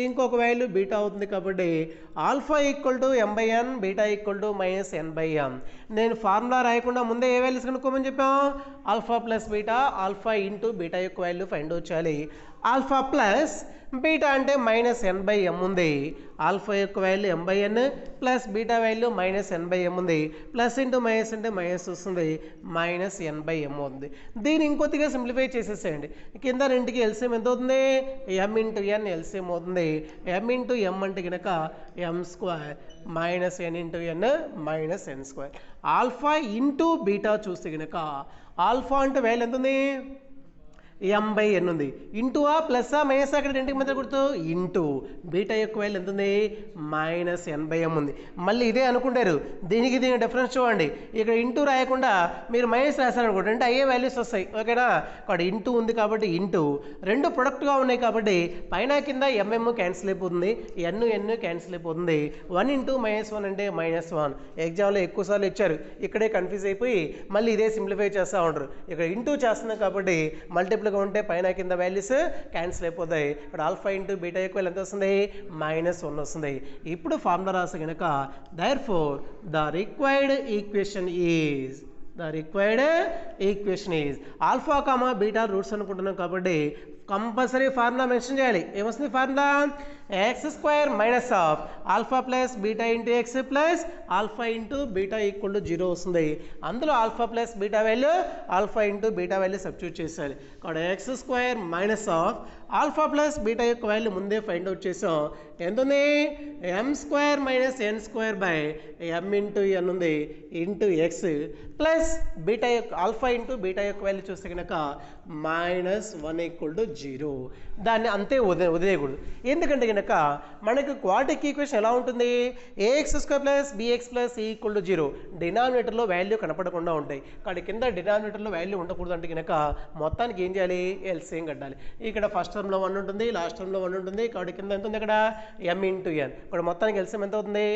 ఇంకొక వాల్యూ బీటా అవుతుంది. కాబట్టి alpha equal to m/n, beta equal to -n/m. నేను ఫార్ములా రాయకుండా ముందే ఏ వాల్యూస్ కనుక్కోమని చెప్పాం? Alpha plus beta, alpha into beta యొక్క వాల్యూ ఫైండ్ అవుట్ చేయాలి. ఆల్ఫా ప్లస్ బీటా అంటే -n/m ఉంది, ఆల్ఫా యొక్క value m/n plus beta value -n/m ఉంది, ప్లస్ ఇంటూ మైనస్ అంటే మైనస్ వస్తుంది, -n/m ఉంది. దీన్ని ఇంకొద్దిగా సింప్లిఫై చేసేసేయండి. కింద రెండుకి ఎల్సిఎం ఎంత అవుతుంది? m/n ఎల్సిఎం అవుతుంది. m/m అంటే కనుక m² -n/n -n². Alpha into beta చూస్తే కనుక ఆల్ఫా అంటే వాల్యూ ఎంత ఉంది? m/n ఉంది. ఇంటూ ఆ ప్లస్ ఆ మైనస్ అక్కడ రెండింటికి మధ్య గుర్తు ఇంటూ బీటా యొక్క వాల్యూ ఎంత ఉంది? -n/m ఉంది. మళ్ళీ ఇదే అనుకుంటారు, దీనికి దీని డిఫరెన్స్ చూడండి. ఇక్కడ ఇంటూ రాయకుండా మీరు మైనస్ రాశారనుకోండి, అంటే అయ్యే వాల్యూస్ వస్తాయి. ఓకేనా? అక్కడ ఇంటూ ఉంది కాబట్టి ఇంటూ రెండు ప్రొడక్ట్గా ఉన్నాయి కాబట్టి పైన కింద mm క్యాన్సిల్ అయిపోతుంది, n క్యాన్సిల్ అయిపోతుంది. 1 × -1 అంటే -1. ఎగ్జామ్లో ఎక్కువసార్లు ఇచ్చారు, ఇక్కడే కన్ఫ్యూజ్ అయిపోయి మళ్ళీ ఇదే సింప్లిఫై చేస్తూ ఉంటారు. ఇక్కడ ఇంటూ చేస్తున్నాం కాబట్టి మల్టిపుల్ ఉంటే పైన కింద వాల్యూస్ క్యాన్సిల్ అయిపోతాయి. ఇక్కడ ఆల్ఫా ఇంటూ బీటా యొక్క ఎంత వస్తుంది? -1 వస్తుంది. ఇప్పుడు ఫార్ములా రాసి కనుక therefore the required equation is alpha comma beta roots అనుకుంటున్నాం కాబట్టి కంపల్సరీ ఫార్ములా మెన్షన్ చేయాలి. ఏమొస్తుంది formula? x² minus of alpha plus beta into X plus alpha into beta equal to 0 వస్తుంది. అందులో alpha plus beta value alpha into beta value substitute చేయాలి. ఇక్కడ x² minus of alpha plus beta యొక్క value ముందే find out చేసాం. ఎంత ఉంది? m² -n² m into n ఉంది ఇంటూ ఎక్స్ ప్లస్ బీటా యొక్క ఆల్ఫా ఇంటూ బీటా యొక్క వాల్యూ చూస్తే కనుక -1 = 0. దాన్ని అంతే వదిలేయకూడదు. ఎందుకంటే కనుక మనకు క్వాడ్రాటిక్ ఈక్వేషన్ ఎలా ఉంటుంది? ax² + bx + c = 0. డినామినేటర్లో వాల్యూ కనపడకుండా ఉంటాయి. కానీ కింద డినామినేటర్లో వాల్యూ ఉండకూడదు అంటే కనుక మొత్తానికి ఏం చేయాలి? ఎల్సిఎం కట్టాలి. ఇక్కడ ఫస్ట్ టర్మ్లో 1 ఉంటుంది, లాస్ట్ టర్మ్లో 1 ఉంటుంది. కాబట్టి కింద ఎంత ఉంది? అక్కడ m × n. ఇక్కడ మొత్తానికి ఎల్సిఎం ఎంత అవుతుంది?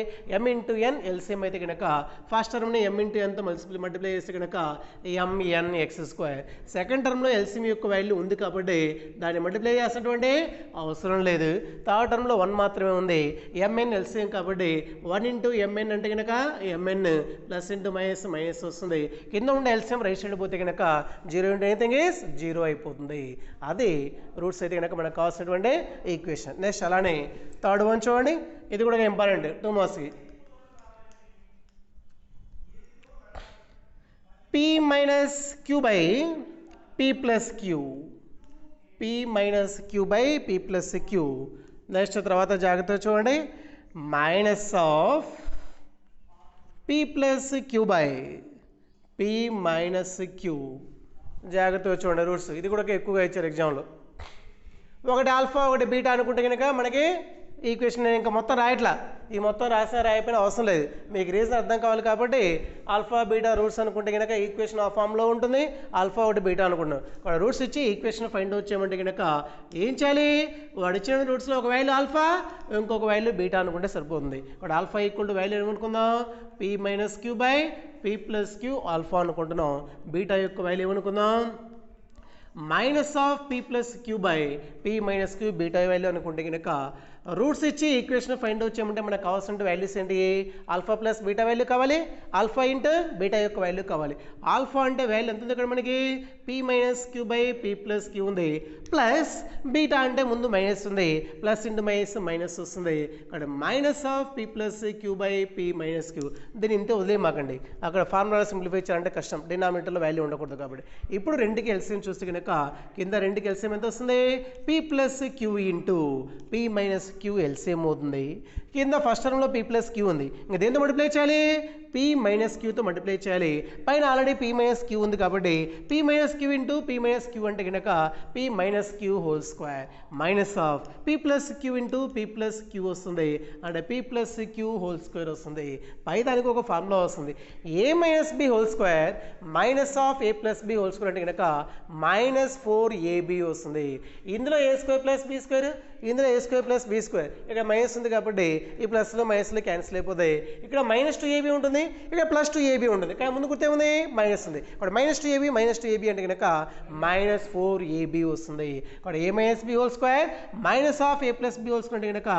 m × n ఎల్సిఎం అయితే కనుక ఫస్ట్ టర్మ్ని m × n తో మల్టిప్లై చేస్తే కనుక mnx². సెకండ్ టర్మ్లో ఎల్సిఎం యొక్క వాల్యూ ఉంది కాబట్టి దాన్ని మల్టిప్లై చేసినటువంటి అవసరం లేదు. థర్డ్ టర్మ్లో 1 మాత్రమే ఉంది. mn ఎల్సిఎం కాబట్టి 1 × mn అంటే కనుక mn plus into minus minus వస్తుంది. కింద ఉండే ఎల్సిఎం రైట్ సైడ్ పోతే కనుక 0 × ఎనీథింగ్ ఈజ్ 0 అయిపోతుంది. అది రూట్స్ అయితే కనుక మనకు కావాల్సినటువంటి ఈక్వేషన్. నెక్స్ట్ అలానే థర్డ్ వన్ చూడండి, ఇది కూడా ఇంపార్టెంట్ 2 మార్క్స్కి. p - q / p + q. p - q / p + q. Next తర్వాత జాగ్రత్తగా చూడండి, minus of p + q / p - q. జాగ్రత్తగా చూడండి రూట్స్. ఇది కూడా ఎక్కువగా ఇచ్చారు ఎగ్జామ్లో. ఒకటి ఆల్ఫా ఒకటి బీటా అనుకుంటే కనుక మనకి ఈక్వేషన్ నేను ఇంకా మొత్తం రాయట్లా, ఈ మొత్తం రాయకపోయినా అవసరం లేదు. మీకు రీజన్ అర్థం కావాలి కాబట్టి ఆల్ఫా బీటా రూట్స్ అనుకుంటే కనుక ఈక్వేషన్ ఆ ఫామ్లో ఉంటుంది. ఆల్ఫా ఒకటి బీటా అనుకుంటున్నాం. ఇక్కడ రూట్స్ ఇచ్చి ఈక్వేషన్ ఫైండ్ అవుట్ చేయమంటే కనుక ఏం చేయాలి? వాడు ఇచ్చిన రూట్స్లో ఒక వాల్యూ ఆల్ఫా, ఇంకొక వాల్యూ బీటా అనుకుంటే సరిపోతుంది. ఇక్కడ ఆల్ఫా ఈక్వల్ టు వాల్యూ ఏమనుకుందాం? p - q / p + q alpha అనుకుంటున్నాం. బీటా యొక్క వాల్యూ ఏమనుకుందాం? Minus of p + q / p - q beta value అనుకుంటే కనుక రూట్స్ ఇచ్చి ఈక్వేషన్ ఫైండ్ అవుట్ చేయమంటే మనకు కావాల్సిన వాల్యూస్ ఏంటి? ఆల్ఫా ప్లస్ బీటా వాల్యూ కావాలి, ఆల్ఫా ఇంటూ బీటా యొక్క వాల్యూ కావాలి. ఆల్ఫా అంటే వాల్యూ ఎంత ఉంది ఇక్కడ మనకి? p - q / p + q ఉంది, ప్లస్ బీటా అంటే ముందు మైనస్ ఉంది, ప్లస్ ఇంటూ మైనస్ మైనస్ వస్తుంది. ఇక్కడ minus of p + q / p - q. దీన్ని ఇంతే వదిలేయమాకండి, అక్కడ ఫార్ములా సింప్లిఫై చేయాలంటే కష్టం, డినామినేటర్లో వాల్యూ ఉండకూడదు కాబట్టి. ఇప్పుడు రెండుకి ఎల్సిఎం చూస్తే కనుక కింద రెండుకి ఎల్సిఎం ఎంత వస్తుంది? p + q into p - q LCM అవుతుంది. కింద ఫస్ట్ టర్మ్లో p + q ఉంది, ఇంకా దేంతో మల్టిప్లై చేయాలి? p - q తో మల్టిప్లై చేయాలి. పైన ఆల్రెడీ p - q ఉంది కాబట్టి p - q into p - q అంటే కనుక p - q whole square minus of p + q into p + q వస్తుంది, అంటే p + q హోల్ స్క్వేర్ వస్తుంది. పై దానికి ఒక ఫార్ములా వస్తుంది, a - b whole square minus of a + b whole square అంటే కనుక -4ab వస్తుంది. ఇందులో a² + b², ఇందులో a² + b². స్క్వేర్, ఇక్కడ మైనస్ ఉంది కాబట్టి ఈ ప్లస్లో మైనస్లో క్యాన్సిల్ అయిపోతాయి. ఇక్కడ -2ab ఉంటుంది, ఇక్కడ +2ab ఉంటుంది, ఇక్కడ ముందు గుర్తే ఉంది మైనస్ ఉంది. ఇక్కడ -2ab అంటే కనుక -4ab వస్తుంది. ఇక్కడ a - b whole square minus of a + b whole square అంటే కనుక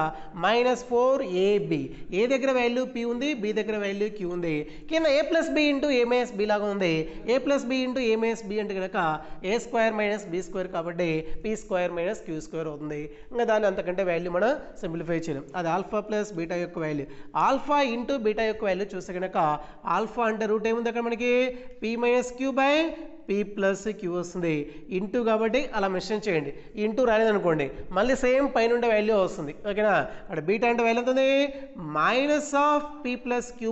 -4ab. ఏ దగ్గర వాల్యూ p ఉంది, b దగ్గర వాల్యూ q ఉంది. కింద a + b into a - b లాగా ఉంది. a + b into a - b అంటే కనుక a² - b² కాబట్టి p² - q² అవుతుంది. ఇంకా దాన్ని అంతకంటే వాల్యూ మనం సింప్లిఫై చేయలేం. అది ఆల్ఫా ప్లస్ బీటా యొక్క వాల్యూ. ఆల్ఫా ఇంటూ బీటా యొక్క వాల్యూ చూస్తే కనుక ఆల్ఫా అంటే రూట్ ఏముంది అక్కడ మనకి p - q p + q వస్తుంది. ఇంటూ కాబట్టి అలా మెన్షన్ చేయండి. ఇంటూ రాలేదనుకోండి మళ్ళీ సేమ్ పైన ఉండే వాల్యూ వస్తుంది. ఓకేనా? అక్కడ బీటా అంటే వాల్యూ ఎంత ఉంది -p + q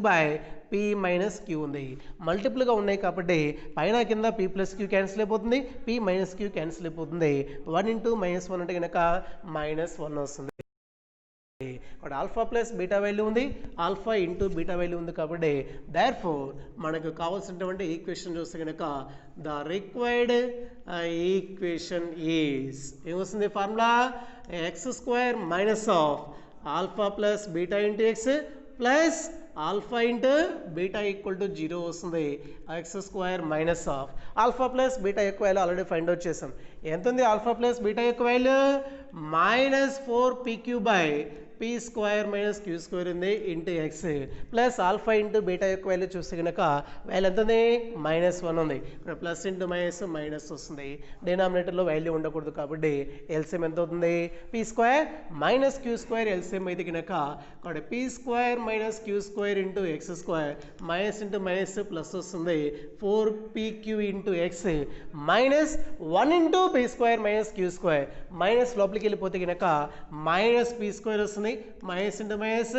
p - q ఉంది. మల్టిపుల్గా ఉన్నాయి కాబట్టి పైన కింద p + q క్యాన్సిల్ అయిపోతుంది, p - q క్యాన్సిల్ అయిపోతుంది. 1 × -1 అంటే కనుక -1 వస్తుంది. ఇక్కడ ఆల్ఫా ప్లస్ బీటా వాల్యూ ఉంది, ఆల్ఫా ఇంటూ బీటా వాల్యూ ఉంది కాబట్టి దేర్ఫోర్ మనకు కావాల్సినటువంటి ఈక్వేషన్ చూస్తే కనుక ద రిక్వైర్డ్ ఈక్వేషన్ ఈజ్ ఏమొస్తుంది formula x² - alpha plus beta into X plus alpha into beta = 0 వస్తుంది. x² - ఆల్ఫా ప్లస్ బీటా యొక్క వాల్యూ ఆల్రెడీ ఫైండ్ అవుట్ చేసాం. ఎంత ఉంది ఆల్ఫా ప్లస్ బీటా యొక్క వాల్యూ -4pq p² - q² ఉంది into X plus alpha into beta యొక్క value చూస్తే కనుక వాల్యూ ఎంత ఉంది -1 ఉంది. ఇక్కడ ప్లస్ ఇంటూ మైనస్ వస్తుంది. డినామినేటర్లో వాల్యూ ఉండకూడదు కాబట్టి ఎల్సిఎం ఎంత అవుతుంది p² - q² ఎల్సిఎం అయితే కనుక ఇక్కడ p² - q² into x² minus into minus plus వస్తుంది 4pq into X -1 into p² - q² minus లోపలికి వెళ్ళిపోతే కనుక -p² వస్తుంది, minus into minus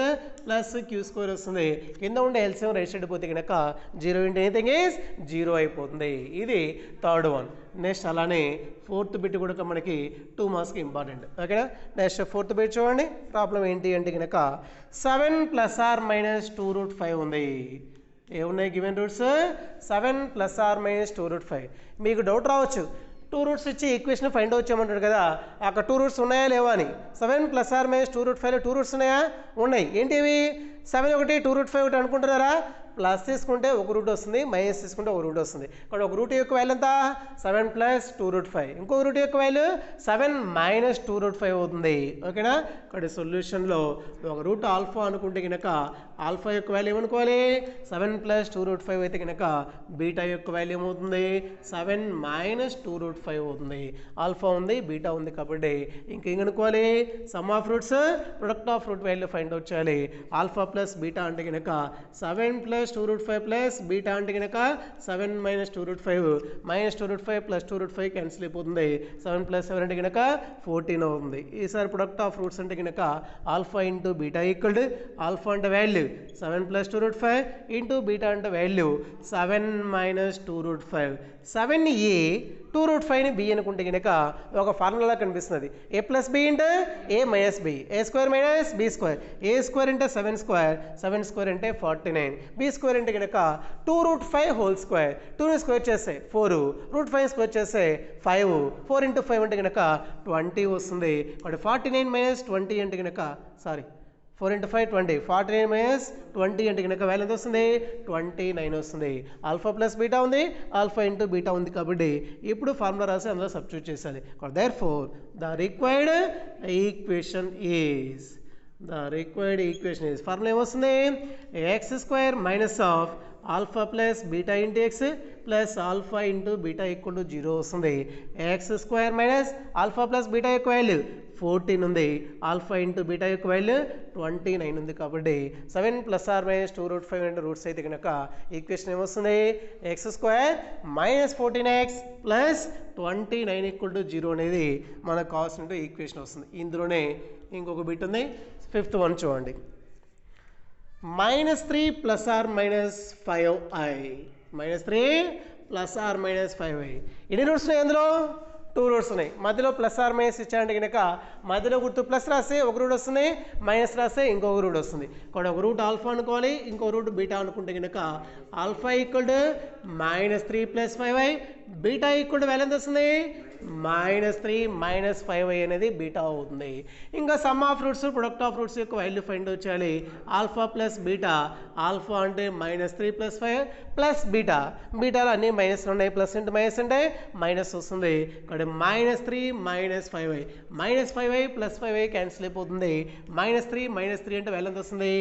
plus q² వస్తుంది. కింద ఉండే ఎల్సిఎం రైట్ సైడ్ పోతే కనుక 0 ఇంటూ ఎనీథింగ్ ఈజ్ 0 అయిపోతుంది. ఇది థర్డ్ వన్. నెక్స్ట్ అలానే ఫోర్త్ బిట్ కూడా మనకి 2 మార్క్స్కి ఇంపార్టెంట్. ఓకేనా? నెక్స్ట్ ఫోర్త్ బిట్ చూడండి. ప్రాబ్లం ఏంటి అంటే కనుక 7 ± 2√5 ఉంది. ఏమున్నాయి గివెన్ రూట్స్ 7 ± 2√5. మీకు డౌట్ రావచ్చు 2 రూట్స్ ఇచ్చి ఈక్వేషన్ ఫైండ్ అవుట్ చేయమంటాడు కదా, అక్కడ 2 రూట్స్ ఉన్నాయా లేవా అని. 7 ± 2√5లో 2 రూట్స్ ఉన్నాయా? ఉన్నాయి. ఏంటివి 7 ఒకటి 2√5 ఒకటి అనుకుంటున్నారా? ప్లస్ తీసుకుంటే ఒక రూట్ వస్తుంది, మైనస్ తీసుకుంటే ఒక రూట్ వస్తుంది. ఇక్కడ ఒక రూట్ యొక్క వాల్యూ ఎంత 7 + 2√5, ఇంకొక రూట్ యొక్క వాల్యూ 7 - 2√5 అవుతుంది. ఓకేనా? ఇక్కడ సొల్యూషన్లో ఒక రూట్ ఆల్ఫా అనుకుంటే కనుక ఆల్ఫా యొక్క వాల్యూ ఏమనుకోవాలి 7 + 2√5 అయితే కనుక బీటా యొక్క వాల్యూ ఏమవుతుంది 7 - 2√5 అవుతుంది. ఆల్ఫా ఉంది, బీటా ఉంది కాబట్టి ఇంకేమనుకోవాలి sum of roots product of root value find out చేయాలి. ఆల్ఫా ప్లస్ బీటా అంటే కనుక 7 + 2√5 ప్లస్ బీటా అంటే కనుక 7 - 2√5 -2√5 + 2√5 క్యాన్సిల్ అయిపోతుంది. 7 + 7 అంటే కనుక 14 అవుతుంది. ఈసారి ప్రొడక్ట్ ఆఫ్ రూట్స్ అంటే కనుక alpha into beta equal alpha అంటే వాల్యూ 7 + 2√5 ఇంటూ బీటా అంటే వాల్యూ 7 - 2√5. 7a 2√5ని b అనుకుంటే కనుక ఒక ఫార్ములా కనిపిస్తుంది. a + b into a - b a² - b². a² అంటే 7² 7² అంటే 49. b² అంటే కనుక 2√5 హోల్ స్క్వేర్. 2ని స్క్వేర్ చేస్తే 4, √5 స్క్వేర్ చేస్తే 5, 4 × 5 అంటే కనుక 20 వస్తుంది. 49 - 20 అంటే కనుక 4 × 5 20, 49 - 20 అంటే కనుక వాల్యూ ఎంత వస్తుంది 29 వస్తుంది. ఆల్ఫా ప్లస్ బీటా ఉంది, ఆల్ఫా ఇంటూ బీటా ఉంది కాబట్టి ఇప్పుడు ఫార్ములా రాసి అందులో సబ్స్టిట్యూట్ చేయాలి. Therefore the required equation is formula ఏమొస్తుంది x² - alpha plus beta into X plus alpha into beta = 0 వస్తుంది. x² - ఆల్ఫా ప్లస్ బీటా యొక్క వాల్యూ 14 ఉంది, ఆల్ఫా ఇంటూ బీటా యొక్క వాల్యూ 29 ఉంది కాబట్టి 7 ± 2√5 అంటే రూట్స్ అయితే కనుక ఈక్వేషన్ ఏమొస్తుంది x² - 14x ప్లస్ 29 = 0 అనేది మనకు కావాల్సిన ఈక్వేషన్ వస్తుంది. ఇందులోనే ఇంకొక బిట్ ఉంది. 5th వన్ చూడండి. -3 ± 5i -3 ± 5i. ఎన్ని రూట్స్ ఉన్నాయి అందులో 2 రూట్స్ ఉన్నాయి. మధ్యలో ± ఇచ్చారంటే కనుక మధ్యలో గుర్తు ప్లస్ రాస్తే ఒక రూట్ వస్తుంది, మైనస్ రాస్తే ఇంకొక రూట్ వస్తుంది. ఇక్కడ ఒక రూట్ ఆల్ఫా అనుకోవాలి, ఇంకో రూట్ బీటా అనుకుంటే కనుక alpha = -3 + 5i beta equal to value ఎంత వస్తుంది -3 -5y అనేది బీటా అవుతుంది. ఇంకా some of roots product of roots యొక్క వాల్యూ ఫైండ్ అవుట్ చేయాలి. ఆల్ఫా ప్లస్ బీటా, ఆల్ఫా అంటే -3 + 5 ప్లస్ బీటా, బీటాలో అన్ని మైనస్ ఉన్నాయి, ప్లస్ ఇంటూ మైనస్ అంటే మైనస్ వస్తుంది. ఇక్కడ -3 -5y, -5y + 5y క్యాన్సిల్ అయిపోతుంది. -3 అంటే వాల్యూ ఎంత వస్తుంది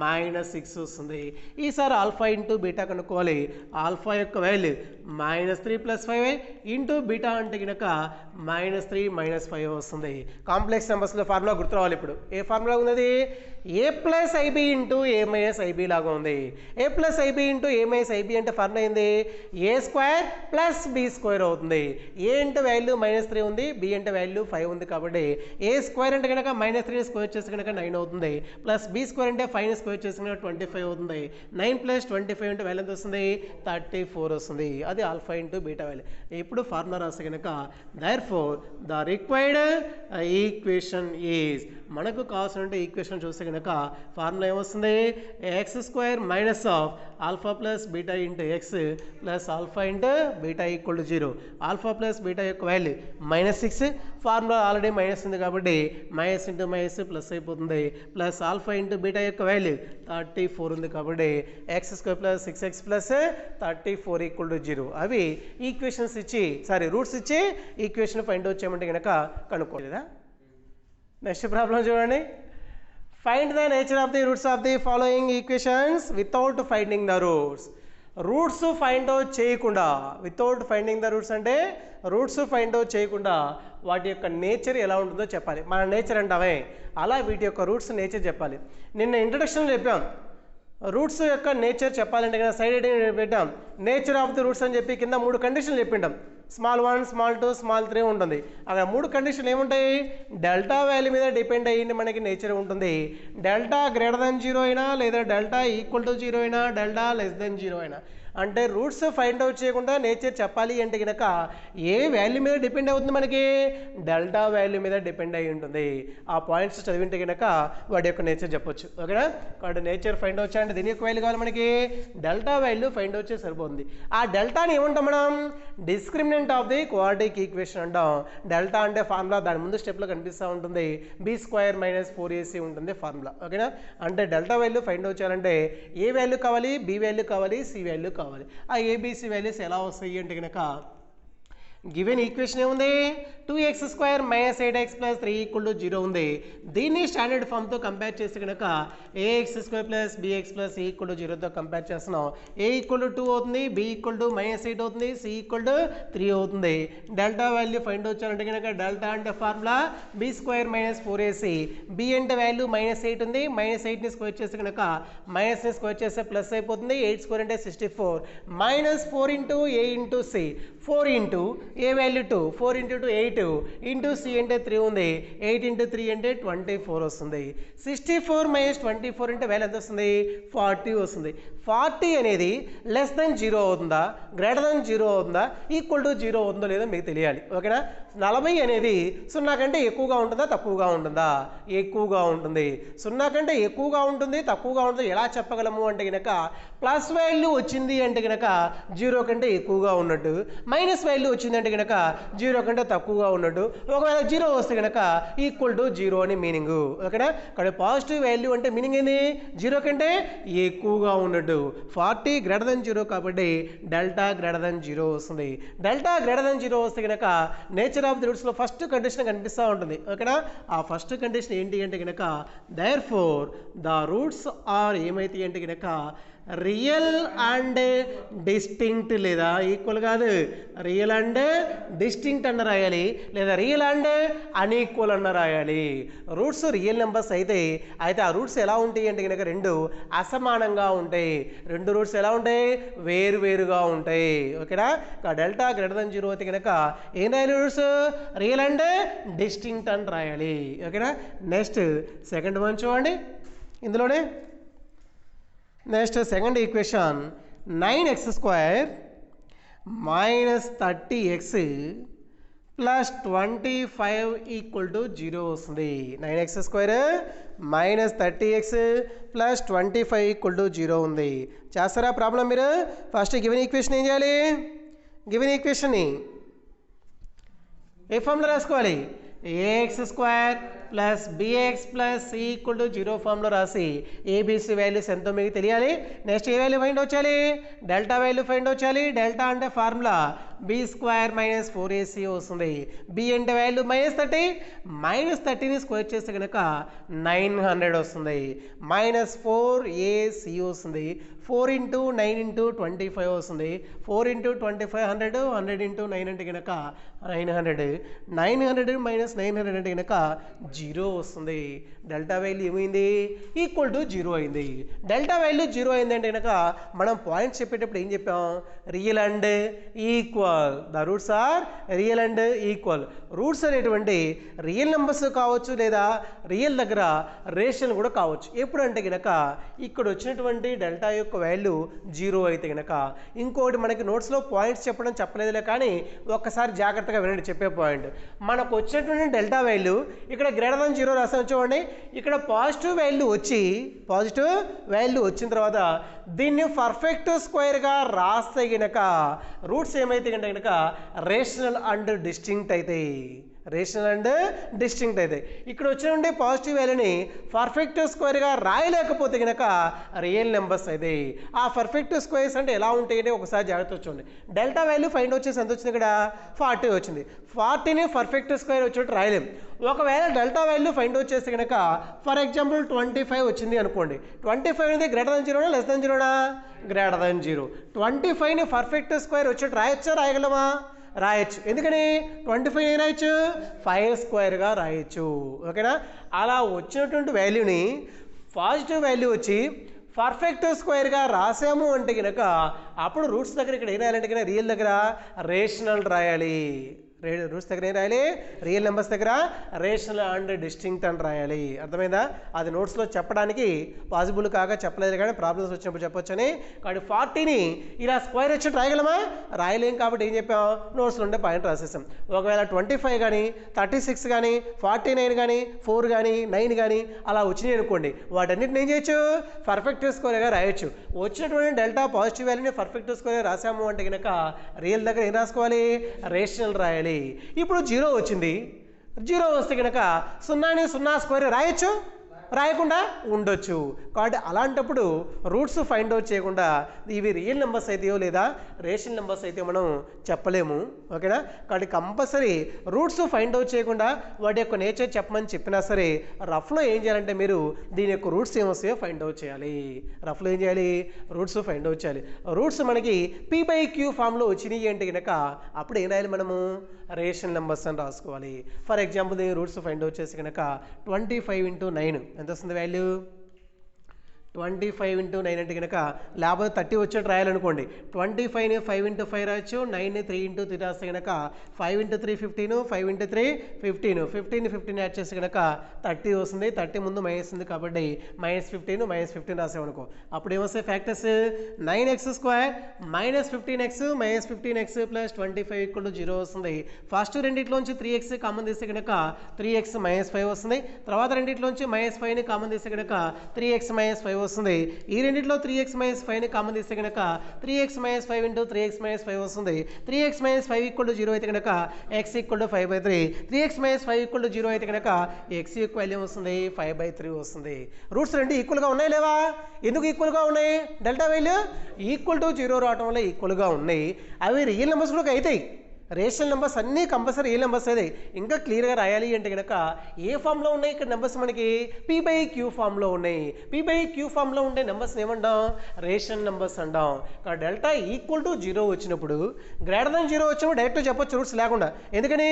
-6 వస్తుంది. ఈసారి ఆల్ఫా ఇంటూ బీటా కనుక్కోవాలి. ఆల్ఫా యొక్క వాల్యూ -3 + 5y ఇంటూ బీటా అంటే కనుక -3 -5 వస్తుంది. కాంప్లెక్స్ నెంబర్స్లో ఫార్ములా గుర్తు రావాలి. ఇప్పుడు ఏ ఫార్ములా ఉన్నది a + ib into a - ib లాగా ఉంది. a + ib into a - ib అంటే ఫార్ములా ఏంది a² + b² అవుతుంది. a అంటే వాల్యూ -3 ఉంది, b అంటే వాల్యూ 5 ఉంది కాబట్టి a² అంటే కనుక -3 స్క్వేర్ చేస్తే కనుక 9 అవుతుంది, ప్లస్ b² అంటే 5 స్క్వేర్ చేస్తే కనుక 25 అవుతుంది. 9 + 25 అంటే వాల్యూ ఎంత వస్తుంది 34 వస్తుంది. అది ఆల్ఫా ఇంటూ బీటా వాల్యూ. ఇప్పుడు ఫార్ములా రాస్తే కనుక therefore the required equation is, మనకు కావాల్సిన ఈక్వేషన్ చూస్తే కనుక ఫార్ములా ఏమొస్తుంది x² minus of alpha plus beta into x plus alpha into beta equal to 0. Alpha plus beta యొక్క వాల్యూ -6, ఫార్ములా ఆల్రెడీ మైనస్ ఉంది కాబట్టి మైనస్ ఇంటూ మైనస్ ప్లస్ అయిపోతుంది, plus alpha into beta యొక్క value 34 ఉంది కాబట్టి x² + 6x + 34 = 0. అవి equations ఇచ్చి roots ఇచ్చి ఈక్వేషన్ ఫైండ్ అవుట్ చేయమంటే కనుక కనుక్కోలేదా. నెక్స్ట్ ప్రాబ్లం చూడండి. Find the nature of the roots of the following equations without finding the roots. Roots find out చేయకుండా, వితౌట్ ఫైండింగ్ ద రూట్స్ అంటే రూట్స్ ఫైండ్ అవుట్ చేయకుండా వాటి యొక్క నేచర్ ఎలా ఉంటుందో చెప్పాలి. మన నేచర్ అంటామే అలా వీటి యొక్క రూట్స్ నేచర్ చెప్పాలి. నిన్న ఇంట్రడక్షన్లో చెప్పాం రూట్స్ యొక్క నేచర్ చెప్పాలంటే కదా సైడ్ హెడింగ్ పెట్టాం నేచర్ ఆఫ్ ది రూట్స్ అని చెప్పి కింద 3 కండిషన్లు చెప్పింటాం. స్మాల్ 1, స్మాల్ 2, స్మాల్ 3 ఉంటుంది. అక్కడ 3 కండిషన్లు ఏముంటాయి డెల్టా వాల్యూ మీద డిపెండ్ అయ్యింది మనకి నేచర్ ఉంటుంది. డెల్టా >0 అయినా లేదా డెల్టా = 0 అయినా డెల్టా <0 అయినా అంటే రూట్స్ ఫైండ్ అవుట్ చేయకుండా నేచర్ చెప్పాలి అంటే కనుక ఏ వాల్యూ మీద డిపెండ్ అవుతుంది మనకి డెల్టా వాల్యూ మీద డిపెండ్ అయి ఉంటుంది. ఆ పాయింట్స్ చదివింటే కనుక వాటి యొక్క నేచర్ చెప్పొచ్చు. ఓకేనా. కాబట్టి నేచర్ ఫైండ్ అవుట్ చేయాలంటే దీని యొక్క వాల్యూ కావాలి మనకి డెల్టా వాల్యూ ఫైండ్ అవుట్ చేసి సరిపోతుంది. ఆ డెల్టాని ఏమంటాం మనం discriminant of the quadratic equation అంటాం. డెల్టా అంటే ఫార్ములా దాని ముందు స్టెప్లో కనిపిస్తూ ఉంటుంది b² - 4ac ఉంటుంది ఫార్ములా. ఓకేనా. అంటే డెల్టా వాల్యూ ఫైండ్ అవుట్ చేయాలంటే ఏ వాల్యూ కావాలి బి వాల్యూ కావాలి సి వాల్యూ కావాలి. ఆ ఏబిసి వాల్యూస్ ఎలా వస్తాయి అంటే కనుక గివెన్ ఈక్వేషన్ ఏముంది 2x² - 8x + 3 = 0 ఉంది. దీన్ని స్టాండర్డ్ ఫామ్తో కంపేర్ చేస్తే కనుక ax² + bx + c = 0తో కంపేర్ చేస్తున్నాం. a = 2 అవుతుంది, b = -8 అవుతుంది, c = 3 అవుతుంది. డెల్టా వాల్యూ ఫైండ్ అవుట్ చేయాలంటే కనుక డెల్టా అంటే ఫార్ములా b² - 4ac, b అంటే వాల్యూ -8 ఉంది, -8ని స్క్వేర్ చేస్తే కనుక మైనస్ని స్క్వేర్ చేస్తే ప్లస్ అయిపోతుంది. 8² అంటే 64 -4 × a × c 4 into A value 2 4 × 2 8 into C అంటే 3 ఉంది. 8 × 3 అంటే 24 వస్తుంది. 64 - 24 అంటే వాల్యూ ఎంత వస్తుంది 40 వస్తుంది. 40 అనేది <0 అవుతుందా <0 అవుతుందా =0 అవుతుందో లేదో మీకు తెలియాలి. ఓకేనా. 40 అనేది 0 కంటే ఎక్కువగా ఉంటుందా తక్కువగా ఉంటుందా ఎక్కువగా ఉంటుంది. 0 కంటే ఎక్కువగా ఉంటుంది తక్కువగా ఉంటుంది ఎలా చెప్పగలము అంటే కనుక ప్లస్ వాల్యూ వచ్చింది అంటే కనుక 0 కంటే ఎక్కువగా ఉన్నట్టు, మైనస్ వాల్యూ వచ్చింది అంటే కనుక 0 కంటే తక్కువగా ఉన్నట్టు, ఒకవేళ 0 వస్తే కనుక =0 అని మీనింగ్. ఓకేనా. ఇక్కడ పాజిటివ్ వాల్యూ అంటే మీనింగ్ ఏంది 0 కంటే ఎక్కువగా ఉన్నట్టు. 40 > 0 కాబట్టి డెల్టా > 0 వస్తుంది. డెల్టా > 0 వస్తే కనుక నేచర్ ఆఫ్ ది రూట్స్లో ఫస్ట్ కండిషన్ కనిపిస్తూ ఉంటుంది. ఓకేనా. ఆ ఫస్ట్ కండిషన్ ఏంటి అంటే కనుక therefore the roots are ఏమైతే అంటే కనుక రియల్ అండ్ డిస్టింక్ట్ లేదా ఈక్వల్ కాదు రియల్ అండ్ డిస్టింక్ట్ అన్న రాయాలి లేదా రియల్ అండ్ అన్ఈక్వల్ అన్న రాయాలి. రూట్స్ రియల్ నెంబర్స్ అయితే ఆ రూట్స్ ఎలా ఉంటాయి అంటే కనుక రెండు అసమానంగా ఉంటాయి. రెండు రూట్స్ ఎలా ఉంటాయి వేరువేరుగా ఉంటాయి. ఓకేనా. డెల్టా > 0 అయితే కనుక ఏం రాయాలి రూట్స్ రియల్ అండ్ డిస్టింక్ట్ అని రాయాలి. ఓకేనా. నెక్స్ట్ సెకండ్ వన్ చూడండి. ఇందులోనే next second equation 9x² - 30x + 25 = 0 వస్తుంది. 9x² - 30x + 25 = 0 ఉంది. చేస్తారా ప్రాబ్లం మీరు ఫస్ట్ గివెన్ ఈక్వేషన్ ఏం చేయాలి గివెన్ ఈక్వేషన్ని ఏ ఫామ్లో రాసుకోవాలి A X square plus B X plus C equal to 0 ఫామ్లో రాసి ఏబిసి వాల్యూస్ ఎంతో మీకు తెలియాలి. నెక్స్ట్ ఏ వాల్యూ ఫైండ్ అవుట్ చేయాలి డెల్టా వాల్యూ ఫైండ్ అవుట్ చేయాలి. డెల్టా అంటే formula B square minus 4ac వస్తుంది. బి అంటే వాల్యూ -30 -30ని స్క్వేర్ చేస్తే కనుక 900 వస్తుంది. -4ac వస్తుంది. 4 × 9 × 25 వస్తుంది. 4 × 25 100 100 × 9 అంటే కనుక 900 900 - 900 అంటే కనుక 0 వస్తుంది. డెల్టా వాల్యూ ఏమైంది ఈక్వల్ టు 0 అయింది. డెల్టా వాల్యూ 0 అయింది అంటే కనుక మనం పాయింట్స్ చెప్పేటప్పుడు ఏం చెప్పాం real and equal. The roots are real and equal. Roots అనేటువంటి రియల్ నెంబర్స్ కావచ్చు లేదా రియల్ దగ్గర రేషనల్ కూడా కావచ్చు. ఎప్పుడంటే కనుక ఇక్కడ వచ్చినటువంటి డెల్టా యొక్క వాల్యూ 0 అయితే కనుక. ఇంకోటి మనకి నోట్స్లో పాయింట్స్ చెప్పలేదులే కానీ ఒక్కసారి జాగ్రత్తగా వినండి చెప్పే పాయింట్. మనకు వచ్చినటువంటి డెల్టా వాల్యూ ఇక్కడ గ్రేటర్ దాన్ 0 రాసాను చూడండి. ఇక్కడ పాజిటివ్ వాల్యూ వచ్చిన తర్వాత దీన్ని పర్ఫెక్ట్ స్క్వేర్గా రాస్తే గనక రూట్స్ ఏమైతే కనుక రేషనల్ అండ్ డిస్టింక్ట్ అవుతాయి. ఇక్కడ వచ్చినటువంటి పాజిటివ్ వాల్యూని పర్ఫెక్ట్ స్క్వేర్గా రాయలేకపోతే కనుక రియల్ నెంబర్స్ అయితే. ఆ పర్ఫెక్ట్ స్క్వేర్స్ అంటే ఎలా ఉంటాయంటే ఒకసారి జాగ్రత్త చూడండి. డెల్టా వాల్యూ ఫైండ్ వచ్చేసి ఎంత వచ్చింది ఇక్కడ 40 వచ్చింది. 40ని పర్ఫెక్ట్ స్క్వేర్ వచ్చినట్టు రాయలేం. ఒకవేళ డెల్టా వాల్యూ ఫైండ్ వచ్చేస్తే కనుక ఫర్ ఎగ్జాంపుల్ 25 వచ్చింది అనుకోండి. 25 అనేది గ్రేటర్ దాన్ 0నా లెస్ దాన్ 0నా గ్రేటర్ దాన్ 0. 25ని పర్ఫెక్ట్ స్క్వేర్ వచ్చినట్టు రాయొచ్చా రాయగలమా రాయొచ్చు. ఎందుకని 25 ఏం రాయొచ్చు 5 స్క్వేర్గా రాయొచ్చు. ఓకేనా. అలా వచ్చినటువంటి వాల్యూని పాజిటివ్ వాల్యూ వచ్చి పర్ఫెక్ట్ స్క్వేర్గా రాసాము అంటే కనుక అప్పుడు రూట్స్ దగ్గర ఇక్కడ ఏం రాయాలంటే కనుక రియల్ దగ్గర రేషనల్ రాయాలి. రూట్స్ దగ్గర ఏం రాయాలి రియల్ నెంబర్స్ దగ్గర రేషనల్ అండ్ డిస్టింక్ట్ అని రాయాలి. అర్థమైందా. అది నోట్స్లో చెప్పడానికి పాసిబుల్ కాగా చెప్పలేదు కానీ ప్రాబ్లమ్స్ వచ్చినప్పుడు చెప్పొచ్చని. కాబట్టి 40ని ఇలా స్క్వేర్ వచ్చి రాయగలమా రాయలేం. కాబట్టి ఏం చెప్పాం నోట్స్లో ఉండే పాయింట్ రాసేసాం. ఒకవేళ 25 కానీ 36 కానీ 49 కానీ 4 కానీ 9 కానీ అలా వచ్చినాయి అనుకోండి వాటన్నిటిని ఏం చేయొచ్చు పర్ఫెక్ట్ స్క్వేర్గా రాయొచ్చు. వచ్చినటువంటి డెల్టా పాజిటివ్ వాల్యూని పర్ఫెక్ట్ స్క్వేర్గా రాసాము అంటే కనుక రియల్ దగ్గర ఏం రాసుకోవాలి రేషనల్ రాయాలి. ఇప్పుడు 0 వచ్చింది. 0 వస్తే కనుక 0ని 0 స్క్వేర్ రాయొచ్చు రాయకుండా ఉండొచ్చు. కాబట్టి అలాంటప్పుడు రూట్స్ ఫైండ్ అవుట్ చేయకుండా ఇవి రియల్ నెంబర్స్ అయితేయో లేదా రేషనల్ నెంబర్స్ అయితే మనం చెప్పలేము. ఓకేనా. కాబట్టి కంపల్సరీ రూట్స్ ఫైండ్ అవుట్ చేయకుండా వాటి యొక్క నేచర్ చెప్పమని చెప్పినా సరే రఫ్లో ఏం చేయాలంటే మీరు దీని యొక్క రూట్స్ ఏమొస్తాయో ఫైండ్ అవుట్ చేయాలి. రఫ్లో ఏం చేయాలి రూట్స్ ఫైండ్ అవుట్ చేయాలి. రూట్స్ మనకి p/q ఫామ్లో వచ్చినాయి అంటే కనుక అప్పుడు ఏం రాయాలి మనము రేషనల్ నెంబర్స్ అని రాసుకోవాలి. ఫర్ ఎగ్జాంపుల్ దీని రూట్స్ ఫైండ్ అవుట్ చేసి కనుక 25 × 9 ఎంత వస్తుంది వాల్యూ 25 × 9 అంటే కనుక లేకపోతే 30 వచ్చేట్టు రాయాలనుకోండి. 25ని 5 × 5 రాయొచ్చు. 9ని 3 × 3 రాస్తే కనుక 5 × 3 15 5 × 3 15 15 యాడ్ చేస్తే కనుక 30 వస్తుంది. 30 ముందు మైనస్ ఉంది కాబట్టి -15 -15 రాసామనుకో అప్పుడు ఏమొస్తాయి ఫ్యాక్టర్స్ 9x² -15x -15x + 25 = 0 వస్తుంది. ఫస్ట్ రెండిట్లోంచి 3x కామన్ తీస్తే కనుక 3x -5 వస్తుంది. తర్వాత రెండిట్లోంచి -5ని కామన్ తీస్తే కనుక 3x -5 వస్తుంది. ఈ రెండిట్లో 3x - 5ని కామన్ తీస్తే కనుక 3x - 5 × 3x - 5 వస్తుంది. 3x - 5 = 0 అయితే కనుక x = 5/3. 3x - 5 = 0 అయితే కనుక x యొక్క వాల్యూ వస్తుంది 5/3 వస్తుంది. రూట్స్ రెండు ఈక్వల్గా ఉన్నాయి లేవా ఎందుకు ఈక్వల్గా ఉన్నాయి డెల్టా వాల్యూ ఈక్వల్ టు 0 రావడం వల్ల ఈక్వల్గా ఉన్నాయి. అవి రియల్ నెంబర్స్ కూడా అవుతాయి. రేషనల్ నెంబర్స్ అన్నీ కంపల్సరీ రియల్ నెంబర్స్ అయితే ఇంకా క్లియర్గా రాయాలి అంటే కనుక ఏ ఫామ్లో ఉన్నాయి ఇక్కడ నెంబర్స్ మనకి p/q ఫామ్లో ఉన్నాయి. p/q ఫామ్లో ఉండే నెంబర్స్ ఏమంటాం రేషనల్ నెంబర్స్ అంటాం. డెల్టా ఈక్వల్ టు 0 వచ్చినప్పుడు గ్రేటర్ దాన్ 0 వచ్చినప్పుడు డైరెక్ట్ చెప్పొచ్చు రూట్స్ లేకుండా. ఎందుకని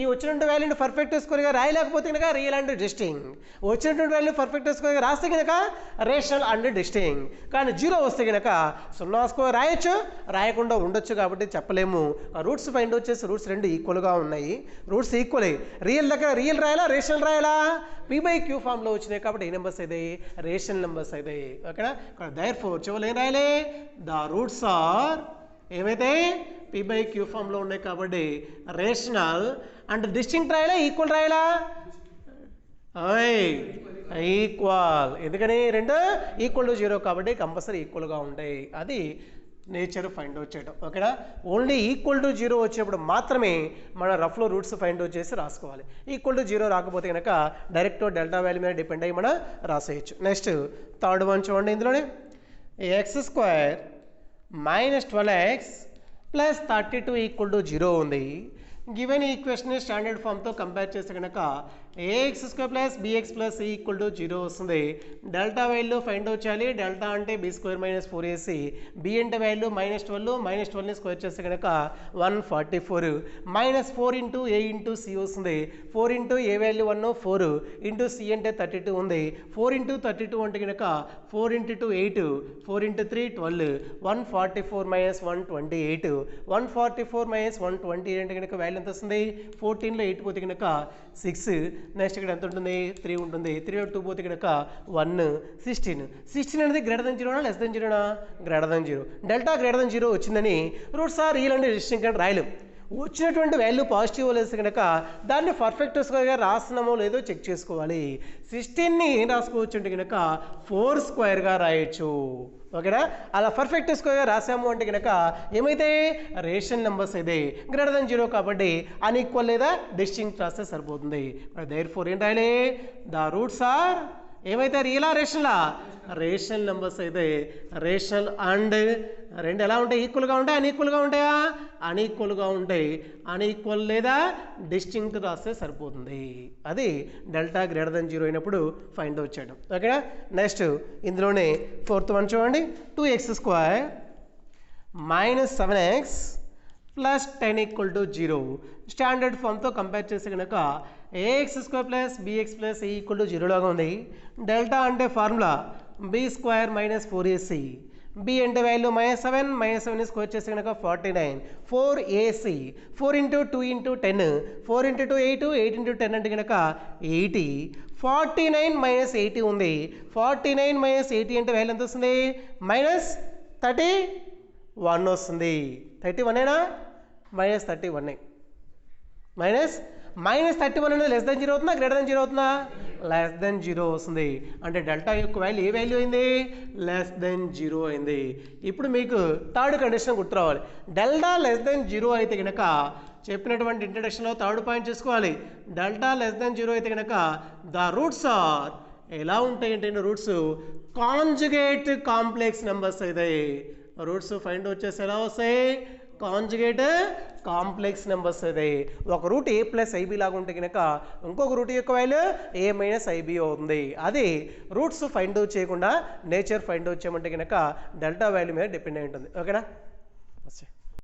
ఈ వచ్చినటువంటి వాల్యూని పర్ఫెక్ట్ స్క్వేర్గా రాయలేకపోతే కనుక రియల్ అండ్ డిస్టింక్ట్. వచ్చినటువంటి వాల్యూ పర్ఫెక్ట్ స్క్వేర్గా రాస్తే కనుక రేషనల్ అండ్ డిస్టింక్ట్. కానీ 0 వస్తే కనుక 0 స్క్వేర్ రాయొచ్చు రాయకుండా ఉండొచ్చు కాబట్టి చెప్పలేము. రూట్స్ ఫైండ్ వచ్చేసి రూట్స్ రెండు ఈక్వల్గా ఉన్నాయి. రూట్స్ ఈక్వల్ రియల్ దగ్గర రియల్ రాయాలా రేషనల్ రాయాలా p/q ఫామ్లో వచ్చినాయి కాబట్టి ఏ నెంబర్స్ అయితే రేషనల్ నెంబర్స్ అయితే. ఓకేనా. దేర్ఫోర్ చివరిలో ఏం రాయాలి ద రూట్స్ ఆర్ ఏమైతే p/q ఫామ్లో ఉన్నాయి కాబట్టి రేషనల్ అండ్ డిస్టింక్ట్ రాయాలా ఈక్వల్ రాయాలా ఈక్వల్. ఎందుకని రెండు ఈక్వల్ టు 0 కాబట్టి కంపల్సరీ ఈక్వల్గా ఉంటాయి. అది నేచర్ ఫైండ్ అవుట్ చేయడం. ఓకేనా? ఓన్లీ ఈక్వల్ టు 0 వచ్చినప్పుడు మాత్రమే మన రఫ్లో రూట్స్ ఫైండ్ అవుట్ చేసి రాసుకోవాలి. ఈక్వల్ టు 0 రాకపోతే కనుక డైరెక్ట్ డెల్టా వాల్యూ మీద డిపెండ్ అయ్యి మనం రాసేయచ్చు. నెక్స్ట్ థర్డ్ వన్ చూడండి. ఇందులోనే x² - 12x + 32 = 0 ఉంది. గివెన్ ఈక్వేషన్ స్టాండర్డ్ ఫామ్తో కంపేర్ చేస్తే కనుక ax² + bx + c = 0 వస్తుంది. డెల్టా వాల్యూ ఫైండ్ అవుట్ చేయాలి. డెల్టా అంటే b² - 4ac, b అంటే వాల్యూ -12, -12ని స్క్వేర్ చేస్తే కనుక 144 -4 × a × c వస్తుంది. 4 × a వాల్యూ 1, 4 × c అంటే 32 ఉంది. 4 × 32 అంటే కనుక 4 × 2 8, 4 × 3 12, 144 - 128, 144 - 128 అంటే కనుక వాల్యూ ఎంత వస్తుంది? 14లో 8 పోతే కనుక 6. నెక్స్ట్ ఇక్కడ ఎంత ఉంటుంది? 3 ఉంటుంది. 3లో 2 పోతే కనుక 1, 16. 16 అనేది గ్రేటర్ దెన్ 0నా లెస్ దెన్ 0నా? Greater than 0. Delta greater than 0 వచ్చిందని రూట్స్ ఆర్ రియల్ అంటే డిస్టింక్ట్ అని రాయలేం. వచ్చినటువంటి వాల్యూ పాజిటివ్ లేస్తే కనుక దాన్ని పర్ఫెక్ట్ స్క్వేర్గా రాస్తున్నామో లేదో చెక్ చేసుకోవాలి. 16ని ఏం రాసుకోవచ్చు అంటే కనుక 4² రాయొచ్చు. ఓకేనా? అలా పర్ఫెక్ట్ స్క్వేర్గా రాసాము అంటే కనుక ఏమైతే రేషనల్ నెంబర్స్ అయితే గ్రేటర్ దెన్ 0 కాబట్టి అన్ఈక్వల్ లేదా డిస్టింక్ట్ రాస్తే సరిపోతుంది. దేర్ఫోర్ ఏం రాయాలి? ద రూట్స్ ఆర్ ఏమైతే రియలా రేషనలా? రేషనల్ నెంబర్స్ అయితే రేషనల్ అండ్ రెండు ఎలా ఉంటాయి? ఈక్వల్గా ఉంటాయి, అన్ఈక్వల్గా ఉంటాయా? అన్ఈక్వల్గా ఉంటాయి. అన్ఈక్వల్ లేదా డిస్టింక్ట్ రాస్తే సరిపోతుంది. అది డెల్టా గ్రేటర్ దెన్ 0 అయినప్పుడు ఫైండ్ అవుట్ చేయడం. ఓకేనా? నెక్స్ట్ ఇందులోనే ఫోర్త్ వన్ చూడండి. 2x² - 7x + 10 = 0. స్టాండర్డ్ ఫామ్తో కంపేర్ చేస్తే కనుక ax² + bx + c = 0 లాగా ఉంది. డెల్టా అంటే ఫార్ములా b² - 4ac, b అంటే వాల్యూ -7, -7ని స్క్వేర్ చేస్తే కనుక 49, 4ac, 4 × 2 × 10, 4 × 2 8, 8 × 10 అంటే కనుక 80, 49 - 80 ఉంది. 49 - 80 అంటే వాల్యూ ఎంత వస్తుంది? -31 వస్తుంది. 31ఏనా? -31. -31 అనేది లెస్ దెన్ 0 అవుతుందా గ్రేటర్ దెన్ 0 అవుతుందా? లెస్ దెన్ 0 వస్తుంది. అంటే డెల్టా యొక్క వాల్యూ ఏ వాల్యూ అయింది? లెస్ దెన్ 0 అయింది. ఇప్పుడు మీకు థర్డ్ కండిషన్ గుర్తు రావాలి. డెల్టా లెస్ దెన్ 0 అయితే కనుక చెప్పినటువంటి ఇంట్రడక్షన్లో థర్డ్ పాయింట్ చేసుకోవాలి. డెల్టా లెస్ దెన్ 0 అయితే కనుక ద రూట్స్ ఆర్ ఎలా ఉంటాయి అంటే రూట్స్ కాంజుగేట్ కాంప్లెక్స్ నెంబర్స్ అయితే రూట్స్ ఫైండ్ అవుట్ చేసి ఎలా వస్తాయి? కాంజుగేట్ కాంప్లెక్స్ నెంబర్స్ అయితే ఒక రూట్ a + ib లాగా ఉంటే కనుక ఇంకొక రూట్ యొక్క వాల్యూ a - ib అవుతుంది. అది రూట్స్ ఫైండ్ అవుట్ చేయకుండా నేచర్ ఫైండ్ అవుట్ చేయమంటే కనుక డెల్టా వాల్యూ మీద డిపెండ్ అయి ఉంటుంది. ఓకేనా?